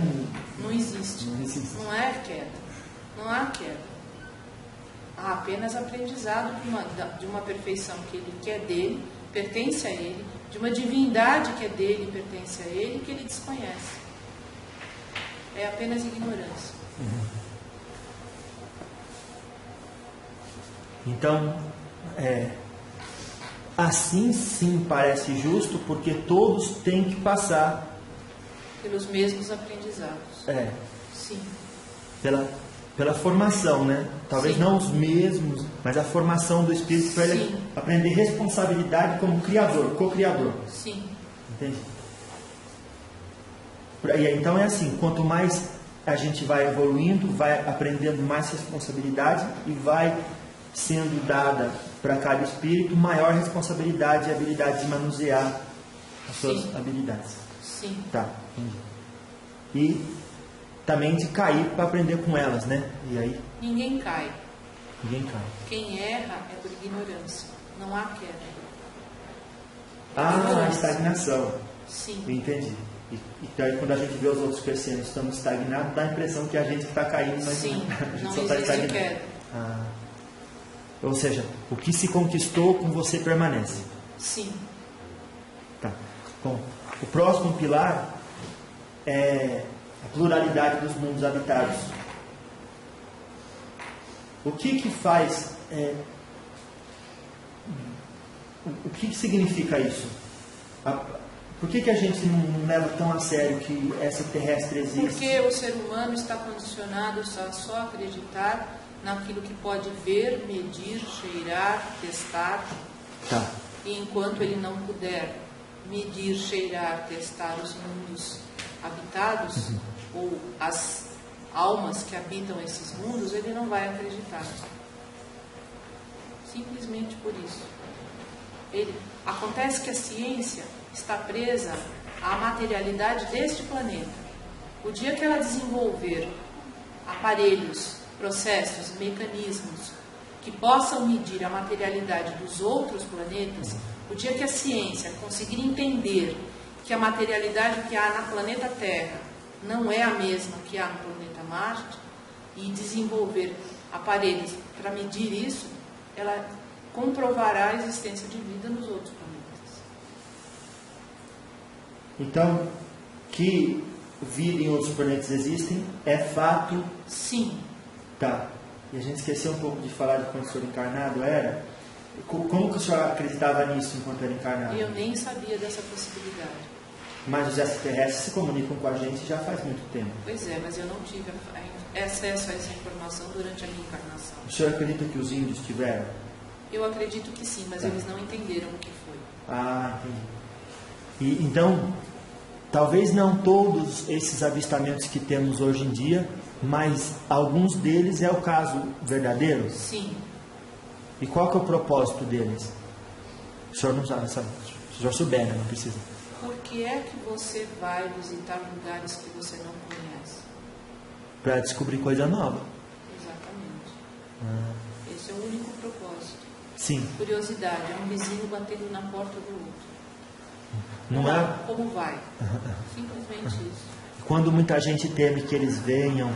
B: não existe.
A: Não existe.
B: Não é queda. Não há queda. Há apenas aprendizado de uma perfeição que ele quer dele, pertence a ele, de uma divindade que é dele, pertence a ele, que ele desconhece. É apenas ignorância.
A: Então, assim sim parece justo, porque todos têm que passar
B: pelos mesmos aprendizados. Sim.
A: Pela formação, né? Talvez
B: sim.
A: não os mesmos, mas a formação do espírito para ele aprender responsabilidade como criador, co-criador.
B: Sim.
A: Entende? E então é assim, quanto mais a gente vai evoluindo, vai aprendendo mais responsabilidade e vai sendo dada para cada espírito maior responsabilidade e habilidade de manusear as suas habilidades.
B: Sim.
A: Tá, entendi. E também de cair para aprender com elas, né? E aí
B: Ninguém cai.
A: ninguém cai.
B: Quem erra é por ignorância. Não há queda.
A: Ah, a estagnação.
B: Sim.
A: Eu entendi. E aí quando a gente vê os outros crescendo, estamos estagnados, dá a impressão que a gente está caindo, mas
B: Sim,
A: a gente
B: não
A: só está
B: existe
A: estagnado.
B: queda.
A: Ah. Ou seja, o que se conquistou com você permanece.
B: Sim.
A: Tá. Bom, o próximo pilar é a pluralidade dos mundos habitados. O que faz... o que significa isso? Por que a gente não leva tão a sério que essa terrestre existe?
B: Porque o ser humano está condicionado a só acreditar naquilo que pode ver, medir, cheirar, testar.
A: Tá.
B: E enquanto ele não puder medir, cheirar, testar os mundos habitados, ou as almas que habitam esses mundos, ele não vai acreditar. Simplesmente por isso. Acontece que a ciência está presa à materialidade deste planeta. O dia que ela desenvolver aparelhos, processos, mecanismos que possam medir a materialidade dos outros planetas, o dia que a ciência conseguir entender que a materialidade que há na planeta Terra não é a mesma que há no planeta Marte, e desenvolver aparelhos para medir isso, ela comprovará a existência de vida nos outros planetas.
A: Então, que vida em outros planetas existem é fato.
B: Sim.
A: Tá. E a gente esqueceu um pouco de falar de quando o senhor encarnado era. Como que o senhor acreditava nisso enquanto era encarnado?
B: Eu nem sabia dessa possibilidade.
A: Mas os extraterrestres se comunicam com a gente já faz muito tempo.
B: Pois é, mas eu não tive acesso a essa informação durante a minha encarnação.
A: O senhor acredita que os índios tiveram?
B: Eu acredito que sim, mas
A: Tá.
B: eles não entenderam o que foi.
A: Ah, entendi. Então, talvez não todos esses avistamentos que temos hoje em dia, mas alguns deles é o caso verdadeiro?
B: Sim.
A: E qual que é o propósito deles? O senhor não sabe, sabe? Se o senhor souber, né? Não precisa.
B: Por que é que você vai visitar lugares que você não conhece?
A: Para descobrir coisa nova.
B: Exatamente. Esse é o único propósito.
A: Sim.
B: Curiosidade, é um vizinho batendo na porta do outro.
A: Não é?
B: Como vai? Simplesmente isso.
A: Quando muita gente teme que eles venham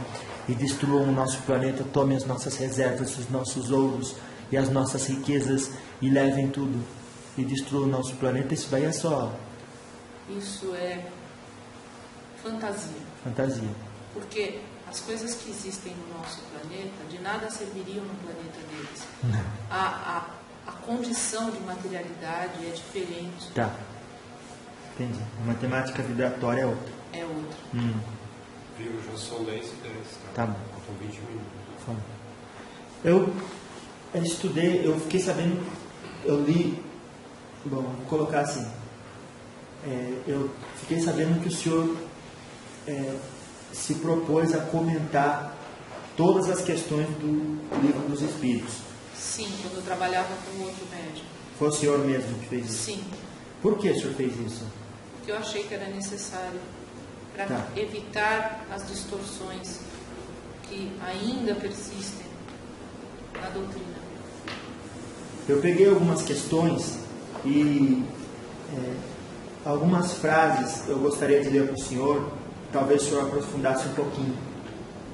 A: e destruam o nosso planeta, tomem as nossas reservas, os nossos ouros e as nossas riquezas e levem tudo e destruam o nosso planeta, isso daí é só
B: Isso é fantasia.
A: fantasia.
B: Porque as coisas que existem no nosso planeta de nada serviriam no planeta deles. A condição de materialidade é diferente.
A: Tá. Entendi. A matemática vibratória é outra.
B: É outra.
C: Viu, já sou lenço deles.
A: Tá bom.
C: Faltam 20 minutos.
A: Eu estudei, eu fiquei sabendo, eu li, bom, vou colocar assim, eu fiquei sabendo que o senhor se propôs a comentar todas as questões do Livro dos Espíritos.
B: Sim, quando eu trabalhava com outro médico.
A: Foi o senhor mesmo que fez isso?
B: Sim,
A: Por que o senhor fez isso?
B: porque eu achei que era necessário para
A: Tá.
B: evitar as distorções que ainda persistem na doutrina.
A: Eu peguei algumas questões e algumas frases eu gostaria de ler para o senhor, talvez o senhor aprofundasse um pouquinho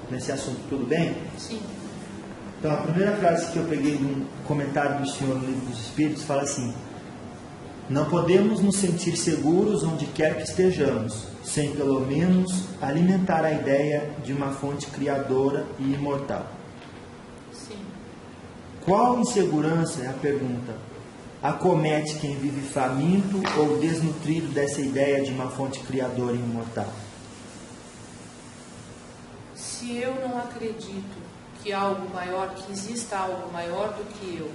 A: nesse assunto, tudo bem?
B: Sim,
A: Então, a primeira frase que eu peguei de um comentário do senhor no Livro dos Espíritos fala assim: não podemos nos sentir seguros onde quer que estejamos, sem pelo menos alimentar a ideia de uma fonte criadora e imortal.
B: sim.
A: Qual insegurança, é a pergunta, acomete quem vive faminto ou desnutrido dessa ideia de uma fonte criadora e imortal?
B: Se eu não acredito que algo maior, que exista algo maior do que eu,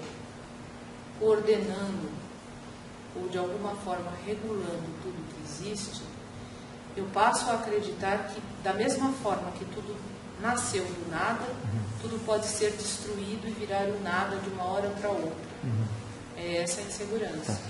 B: coordenando ou de alguma forma regulando tudo que existe, eu passo a acreditar que, da mesma forma que tudo nasceu do nada, tudo pode ser destruído e virar o nada de uma hora para outra. É essa a insegurança.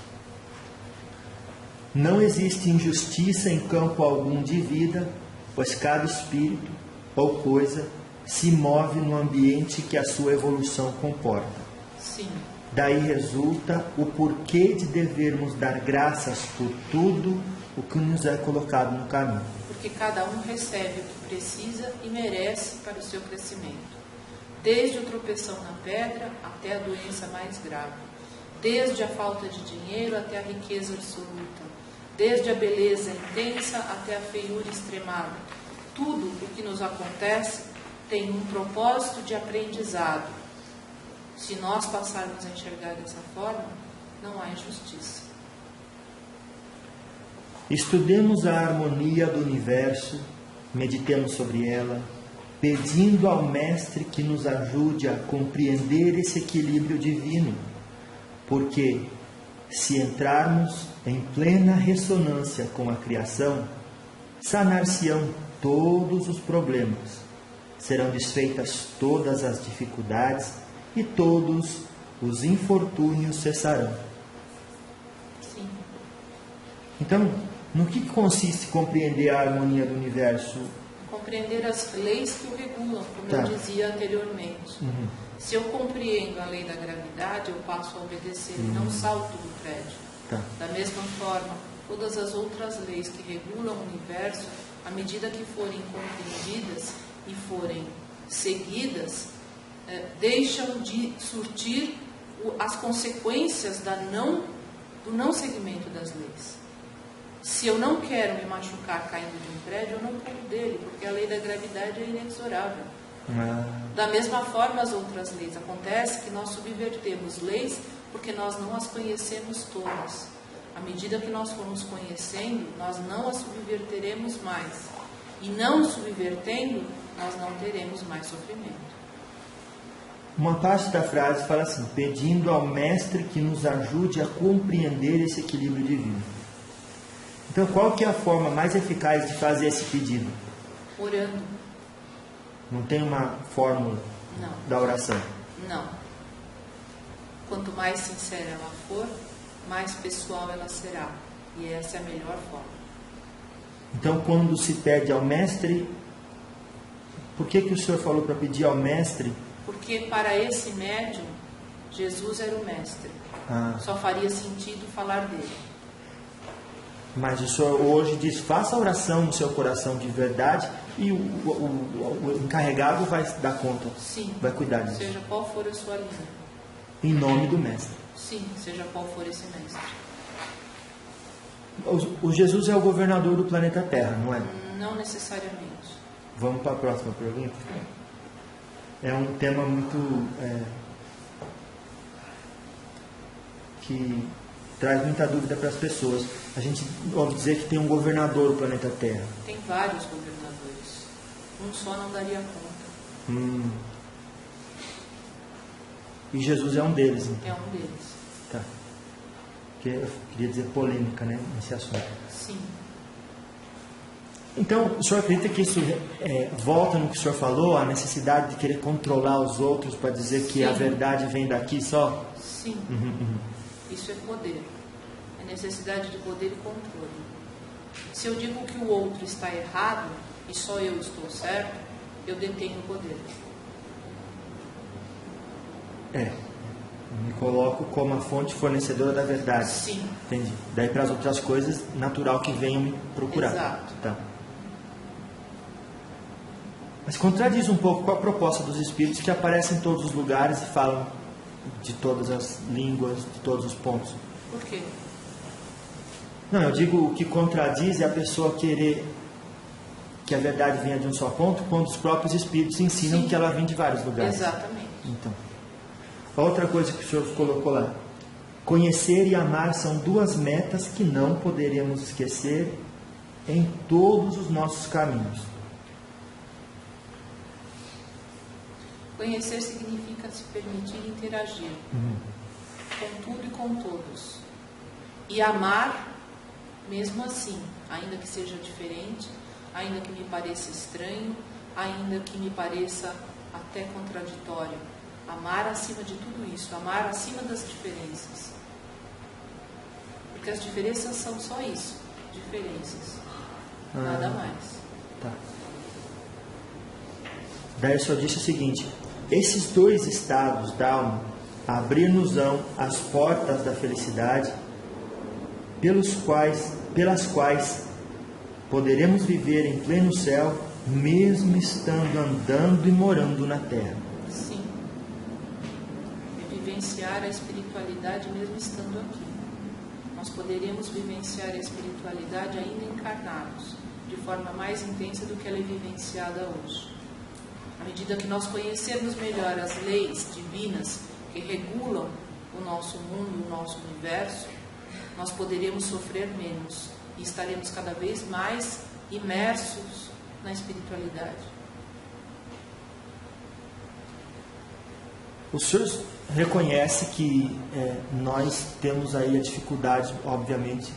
A: Não existe injustiça em campo algum de vida, pois cada espírito, ou coisa se move no ambiente que a sua evolução comporta.
B: Sim.
A: Daí resulta o porquê de devermos dar graças por tudo o que nos é colocado no caminho.
B: Porque cada um recebe o que precisa e merece para o seu crescimento. Desde o tropeção na pedra até a doença mais grave. Desde a falta de dinheiro até a riqueza absoluta. Desde a beleza intensa até a feiura extremada. Tudo o que nos acontece tem um propósito de aprendizado. Se nós passarmos a enxergar dessa forma, não há injustiça.
A: Estudemos a harmonia do universo, meditemos sobre ela, pedindo ao Mestre que nos ajude a compreender esse equilíbrio divino, porque se entrarmos em plena ressonância com a criação, sanar-se-ão todos os problemas, serão desfeitas todas as dificuldades e todos os infortúnios cessarão.
B: Sim.
A: Então, no que consiste compreender a harmonia do universo?
B: Compreender as leis que o regulam, como
A: Tá.
B: eu dizia anteriormente.
A: Uhum.
B: Se eu compreendo a lei da gravidade, eu passo a obedecer e não salto do prédio.
A: Tá.
B: Da mesma forma, todas as outras leis que regulam o universo, à medida que forem compreendidas e forem seguidas, deixam de surtir as consequências do não seguimento das leis. Se eu não quero me machucar caindo de um prédio, eu não pulo dele, porque a lei da gravidade é inexorável. Da mesma forma, as outras leis. Acontece que nós subvertemos leis porque nós não as conhecemos todas. À medida que nós formos conhecendo, nós não as subverteremos mais. E não subvertendo, nós não teremos mais sofrimento.
A: Uma parte da frase fala assim: pedindo ao Mestre que nos ajude a compreender esse equilíbrio divino. Então, qual que é a forma mais eficaz de fazer esse pedido?
B: Orando.
A: Não tem uma fórmula
B: Não.
A: da oração?
B: Não. Quanto mais sincera ela for, mais pessoal ela será. E essa é a melhor forma.
A: Então, quando se pede ao Mestre, por que o Senhor falou para pedir ao Mestre?
B: Porque para esse médium, Jesus era o Mestre. Só faria sentido falar dele.
A: Mas o Senhor hoje diz: faça a oração no seu coração de verdade e o encarregado vai dar conta.
B: Sim.
A: Vai cuidar disso.
B: Seja qual for a sua linha.
A: Em nome do Mestre.
B: Sim, seja qual for esse Mestre.
A: O Jesus é o governador do planeta Terra, não é?
B: Não necessariamente.
A: Vamos para a próxima pergunta? É um tema muito... que traz muita dúvida para as pessoas. A gente ouve dizer que tem um governador do planeta Terra.
B: Tem vários governadores. Um só não daria conta.
A: E Jesus é um deles, então.
B: É um deles.
A: Tá. Porque eu queria dizer polêmica, né, nesse assunto.
B: Sim.
A: Então, o senhor acredita que isso volta no que o senhor falou, a necessidade de querer controlar os outros para dizer que
B: Sim.
A: a verdade vem daqui só?
B: Sim. Isso é poder. É necessidade de poder e controle. Se eu digo que o outro está errado e só eu estou certo, eu detenho o poder.
A: Me coloco como a fonte fornecedora da verdade.
B: Sim.
A: Entendi. Daí para as outras coisas, natural que venham me procurar.
B: Exato.
A: Tá. Mas contradiz um pouco com a proposta dos espíritos que aparecem em todos os lugares e falam de todas as línguas, de todos os pontos.
B: Por quê?
A: Não, eu digo o que contradiz é a pessoa querer que a verdade venha de um só ponto, quando os próprios espíritos ensinam
B: Sim.
A: que ela vem de vários lugares.
B: Exatamente.
A: Então, outra coisa que o senhor colocou lá: conhecer e amar são duas metas que não poderemos esquecer em todos os nossos caminhos.
B: Conhecer significa se permitir interagir com tudo e com todos. E amar, mesmo assim, ainda que seja diferente, ainda que me pareça estranho, ainda que me pareça até contraditório. Amar acima de tudo isso, amar acima das diferenças. Porque as diferenças são só isso, diferenças. Nada mais.
A: Tá. Daí o Senhor disse o seguinte: esses dois estados da alma abrir-nos-ão as portas da felicidade, pelas quais poderemos viver em pleno céu, mesmo estando andando e morando na terra.
B: Sim. É vivenciar a espiritualidade mesmo estando aqui. Nós poderemos vivenciar a espiritualidade ainda encarnados, de forma mais intensa do que ela é vivenciada hoje. À medida que nós conhecermos melhor as leis divinas que regulam o nosso mundo, o nosso universo, nós poderemos sofrer menos e estaremos cada vez mais imersos na espiritualidade.
A: O senhor reconhece que nós temos aí a dificuldade, obviamente,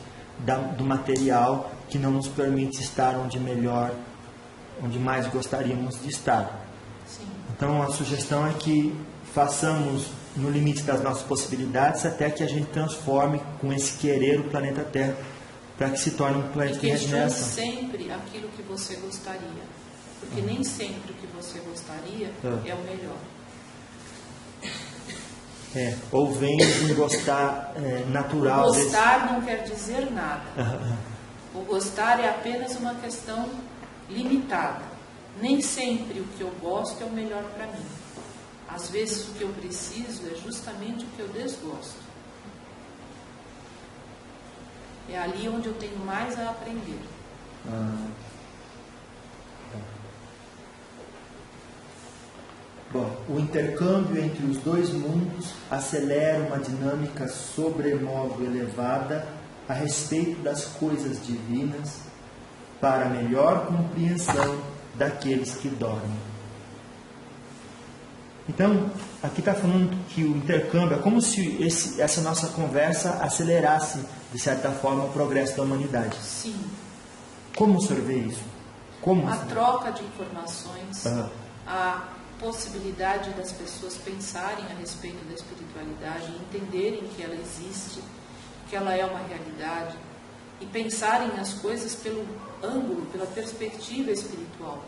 A: do material que não nos permite estar onde mais gostaríamos de estar.
B: Sim.
A: Então a sugestão é que façamos no limite das nossas possibilidades até que a gente transforme com esse querer o planeta Terra para que se torne um planeta de
B: questione
A: regeneração.
B: sempre aquilo que você gostaria, porque nem sempre o que você gostaria é o melhor.
A: Ou vem de um gostar natural.
B: O gostar não quer dizer nada. O gostar é apenas uma questão limitada. Nem sempre o que eu gosto é o melhor para mim. Às vezes o que eu preciso é justamente o que eu desgosto. É ali onde eu tenho mais a aprender.
A: Bom, o intercâmbio entre os dois mundos acelera uma dinâmica sobremodo elevada a respeito das coisas divinas para melhor compreensão daqueles que dormem. Então, aqui está falando que o intercâmbio é como se essa nossa conversa acelerasse, de certa forma, o progresso da humanidade.
B: Sim.
A: Como o senhor vê isso? Como
B: a troca de informações, a possibilidade das pessoas pensarem a respeito da espiritualidade, entenderem que ela existe, que ela é uma realidade, e pensarem as coisas pelo ângulo, pela perspectiva espiritual.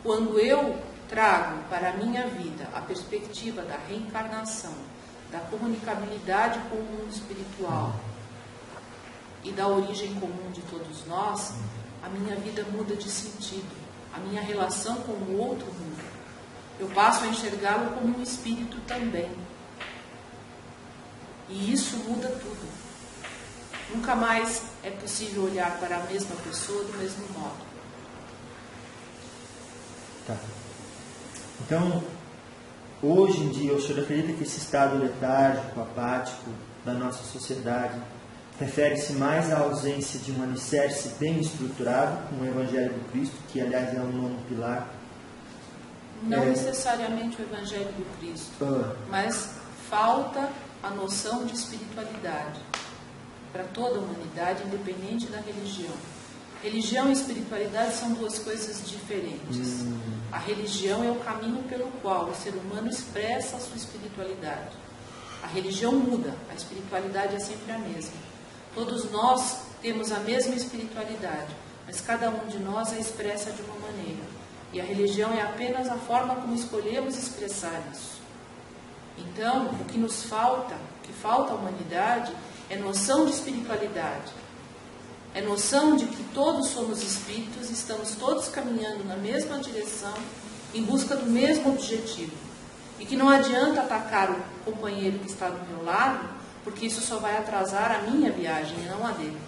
B: Quando eu trago para a minha vida a perspectiva da reencarnação, da comunicabilidade com o mundo espiritual e da origem comum de todos nós, a minha vida muda de sentido, a minha relação com o outro mundo. Eu passo a enxergá-lo como um espírito também. E isso muda tudo. Nunca mais é possível olhar para a mesma pessoa do mesmo modo.
A: Tá. Então, hoje em dia, o senhor acredita que esse estado letárgico, apático da nossa sociedade refere-se mais à ausência de um alicerce bem estruturado, como o Evangelho do Cristo, que aliás é um nono pilar?
B: Não necessariamente o Evangelho do Cristo, mas falta a noção de espiritualidade para toda a humanidade, independente da religião. Religião e espiritualidade são duas coisas diferentes. A religião é o caminho pelo qual o ser humano expressa a sua espiritualidade. A religião muda, a espiritualidade é sempre a mesma. Todos nós temos a mesma espiritualidade, mas cada um de nós a expressa de uma maneira. E a religião é apenas a forma como escolhemos expressar isso. Então, o que nos falta, o que falta à humanidade, é noção de espiritualidade. É noção de que todos somos espíritos e estamos todos caminhando na mesma direção, em busca do mesmo objetivo. E que não adianta atacar o companheiro que está do meu lado, porque isso só vai atrasar a minha viagem e não a dele.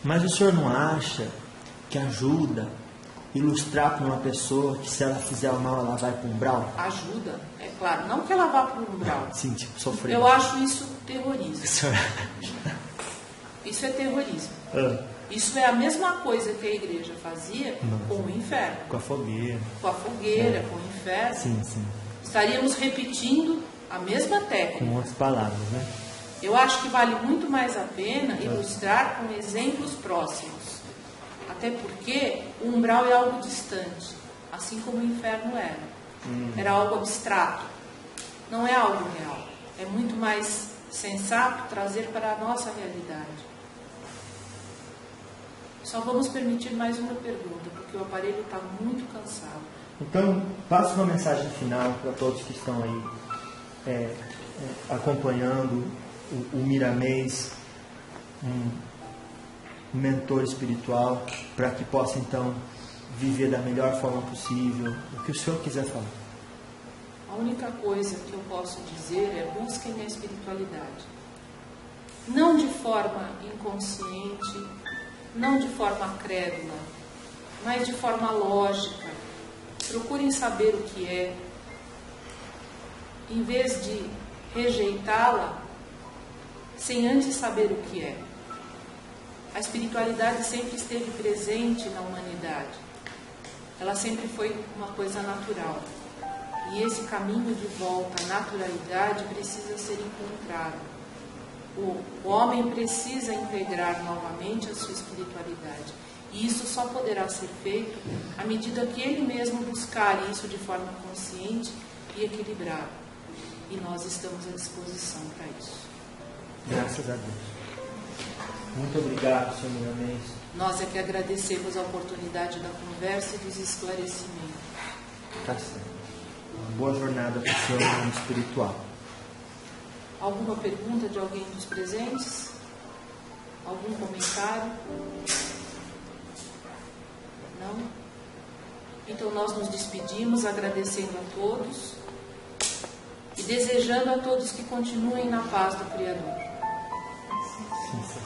A: Mas o senhor não acha que ajuda ilustrar para uma pessoa que se ela fizer o mal, ela vai para o umbral?
B: Ajuda, é claro. Não que ela vá para o umbral.
A: Sim, tipo, sofrer.
B: Eu acho isso terrorismo. Isso é terrorismo. Isso é a mesma coisa que a igreja fazia com o inferno.
A: Com a fogueira.
B: Com a fogueira, com o inferno.
A: Sim, sim.
B: Estaríamos repetindo a mesma técnica.
A: Com outras palavras, né?
B: Eu acho que vale muito mais a pena ilustrar com exemplos próximos. Até porque o umbral é algo distante, assim como o inferno era. Era algo abstrato. Não é algo real. É muito mais sensato trazer para a nossa realidade. Só vamos permitir mais uma pergunta, porque o aparelho está muito cansado.
A: Então, passo uma mensagem final para todos que estão aí acompanhando o Miramês, um mentor espiritual, para que possa então viver da melhor forma possível. O que o senhor quiser falar.
B: A única coisa que eu posso dizer é: busquem a espiritualidade. Não de forma inconsciente, não de forma crédula, mas de forma lógica. Procurem saber o que é. Em vez de rejeitá-la, sem antes saber o que é. A espiritualidade sempre esteve presente na humanidade. Ela sempre foi uma coisa natural. E esse caminho de volta à naturalidade precisa ser encontrado. O homem precisa integrar novamente a sua espiritualidade. E isso só poderá ser feito à medida que ele mesmo buscar isso de forma consciente e equilibrada. E nós estamos à disposição para isso.
A: Graças a Deus. Muito obrigado, senhor Miramês.
B: Nós é que agradecemos a oportunidade da conversa e dos esclarecimentos.
A: Tá certo. Uma boa jornada para o senhor no mundo espiritual.
B: Alguma pergunta de alguém dos presentes? Algum comentário? Não? Então nós nos despedimos agradecendo a todos e desejando a todos que continuem na paz do Criador.
A: Sim.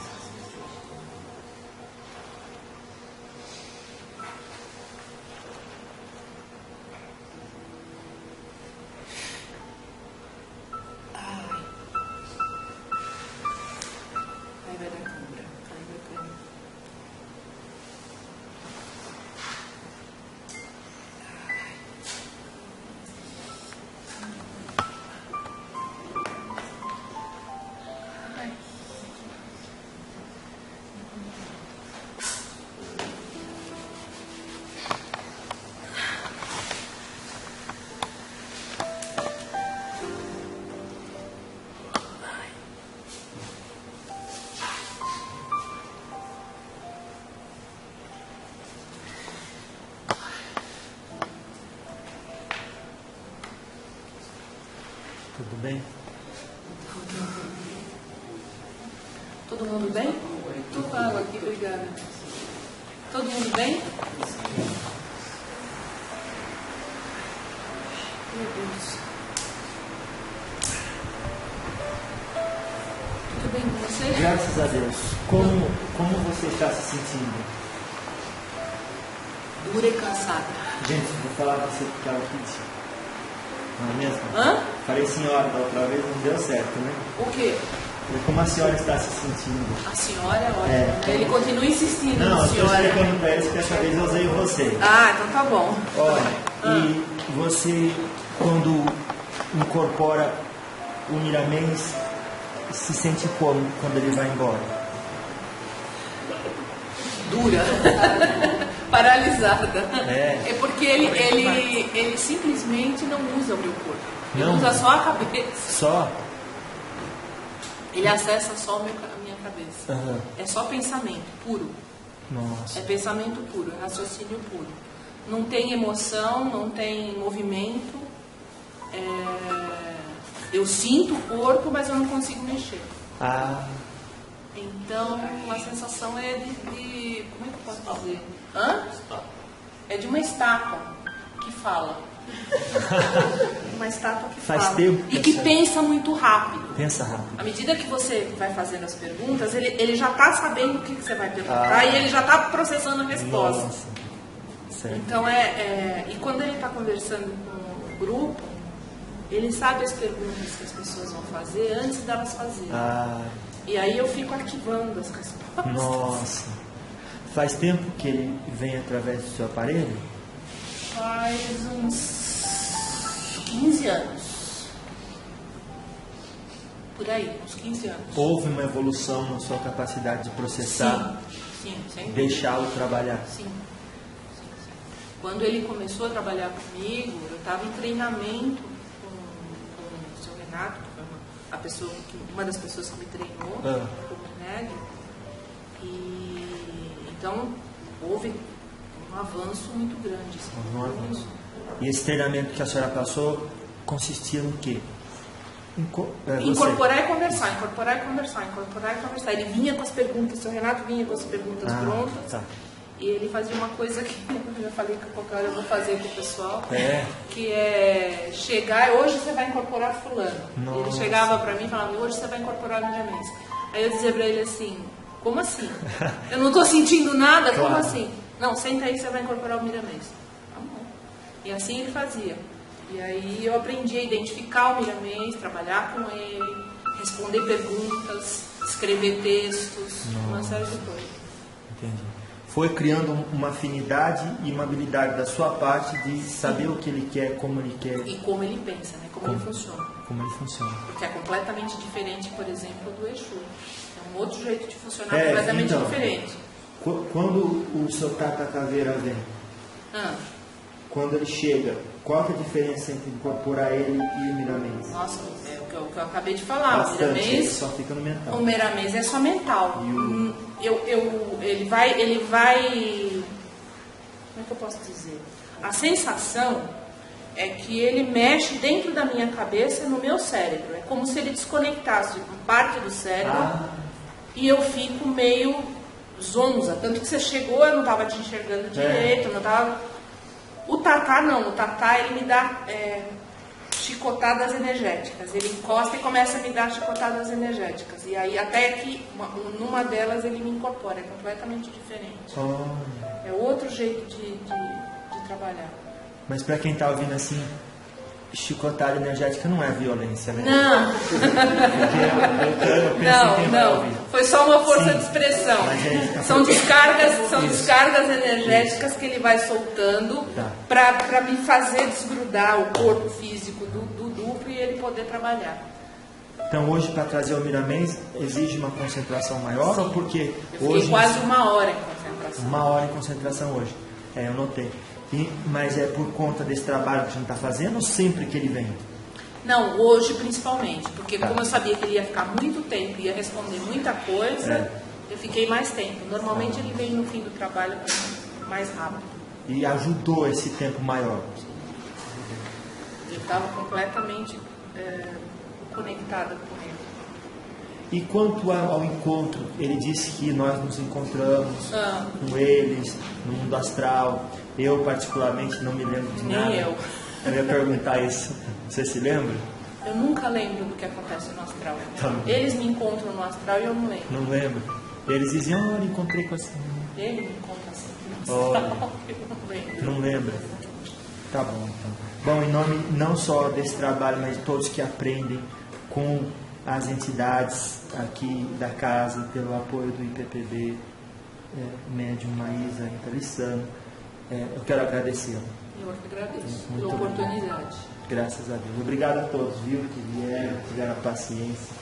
A: Tudo bem?
B: Todo mundo bem? Tô com água aqui, obrigada. Todo mundo bem? Meu Deus. Tudo bem com você?
A: Graças a Deus. Como você está se sentindo?
B: Dura e cansada.
A: Gente, vou falar pra você que ela pediu. Não é mesmo?
B: Hã?
A: Falei senhora da outra vez, não deu certo, né?
B: O quê?
A: E como a senhora está se sentindo?
B: A senhora é ótima. Ele continua insistindo
A: Não,
B: na
A: eu estou
B: senhora.
A: explicando para eles que dessa vez eu usei você.
B: Ah, então tá bom.
A: Olha, e você, quando incorpora o Miramês, se sente como quando ele vai embora?
B: Dura. Paralisada.
A: É.
B: É porque ele simplesmente não usa o meu corpo. Ele
A: Não.
B: usa só a cabeça.
A: Só?
B: Ele acessa só a minha cabeça.
A: Aham.
B: É só pensamento puro.
A: Nossa.
B: É pensamento puro, é raciocínio puro. Não tem emoção, não tem movimento. Eu sinto o corpo, mas eu não consigo mexer.
A: Ah,
B: Então, a sensação é de como é que eu posso dizer? Hã? É de uma estátua que fala. Uma estátua que
A: Faz
B: fala.
A: tempo
B: E
A: que
B: que pensa muito rápido.
A: pensa rápido.
B: À medida que você vai fazendo as perguntas, ele já está sabendo o que você vai perguntar e ele já está processando a resposta.
A: Nossa. Certo.
B: Então, e quando ele está conversando com o grupo, ele sabe as perguntas que as pessoas vão fazer antes delas fazerem.
A: Ah,
B: E aí eu fico arquivando as respostas.
A: nossa. Faz tempo que ele vem através do seu aparelho?
B: Faz uns 15 anos. Por aí, uns 15 anos.
A: Houve uma evolução na sua capacidade de processar,
B: Sim, sem dúvida.
A: deixá-lo trabalhar?
B: Sim. Quando ele começou a trabalhar comigo, eu estava em treinamento com o seu Renato, que foi uma das pessoas que me treinou como médico. E então houve um avanço muito grande. Assim,
A: Um avanço. E esse treinamento que a senhora passou consistia no quê?
B: Incorporar e conversar, incorporar e conversar, incorporar e conversar. Ele vinha com as perguntas, o seu Renato vinha com as perguntas prontas. Tá. E ele fazia uma coisa que eu já falei que qualquer hora eu vou fazer com o pessoal, que é chegar, hoje você vai incorporar fulano. Ele chegava para mim e falava, hoje você vai incorporar o Miramês. Aí eu dizia para ele assim, como assim? Eu não estou sentindo nada, como assim? Não, senta aí, você vai incorporar o Miramês. Tá bom. E assim ele fazia. E aí eu aprendi a identificar o Miramês, trabalhar com ele, responder perguntas, escrever textos, uma série de coisas.
A: Entendi. Foi criando uma afinidade e uma habilidade da sua parte de saber o que ele quer, como ele quer.
B: E como ele pensa, né? Como ele funciona.
A: Como ele funciona.
B: Porque é completamente diferente, por exemplo, do Exu. É um outro jeito de funcionar completamente diferente.
A: Quando o seu Tata Caveira vem, quando ele chega, qual é a diferença entre incorporar ele e o Miramês?
B: Nossa, é o que eu acabei de falar.
A: Bastante,
B: o Miramês
A: ele só fica no mental.
B: O Miramês é só mental. Ele vai. Como é que eu posso dizer? A sensação é que ele mexe dentro da minha cabeça e no meu cérebro. É como se ele desconectasse uma parte do cérebro e eu fico meio zonza. Tanto que você chegou, eu não estava te enxergando direito, não estava. O Tatá não, o Tatá ele me dá chicotadas energéticas. Ele encosta e começa a me dar chicotadas energéticas. E aí até que numa delas ele me incorpora, é completamente diferente. É outro jeito de trabalhar.
A: Mas para quem está ouvindo assim, chicotada energética não é violência, né?
B: Não. Não. Foi só uma força de expressão. São descargas energéticas que ele vai soltando para me fazer desgrudar o corpo físico do duplo e ele poder trabalhar.
A: Então hoje, para trazer o Miramês, exige uma concentração maior?
B: Sim.
A: Ou porque
B: eu fiquei
A: hoje
B: quase 1 hora em concentração.
A: 1 hora em concentração hoje. Eu notei. Mas é por conta desse trabalho que a gente está fazendo ou sempre que ele vem?
B: Não, hoje principalmente, porque como eu sabia que ele ia ficar muito tempo e ia responder muita coisa, eu fiquei mais tempo. Normalmente ele vem no fim do trabalho mais rápido.
A: E ajudou esse tempo maior?
B: Eu estava completamente conectada com ele.
A: E quanto ao encontro, ele disse que nós nos encontramos com eles no mundo astral. Eu, particularmente, não me lembro de nada.
B: Nem eu.
A: Eu ia perguntar isso. Você se lembra?
B: Eu nunca lembro do que acontece no astral. Eles me encontram no astral e eu não lembro.
A: Não lembro. Eles diziam, olha, encontrei com assim.
B: Ele me encontra assim no astral. Eu não lembro.
A: Não lembra? Tá bom, então. Bom, em nome não só desse trabalho, mas de todos que aprendem com as entidades aqui da casa, pelo apoio do IPPB, médium Maísa Intelissano, eu quero agradecê-lo.
B: Eu que agradeço pela oportunidade.
A: Graças a Deus. Obrigado a todos, viu, que vieram, tiveram a paciência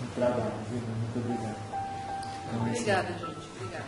A: no trabalho, viu? Muito obrigado.
B: Obrigada, gente. Obrigada.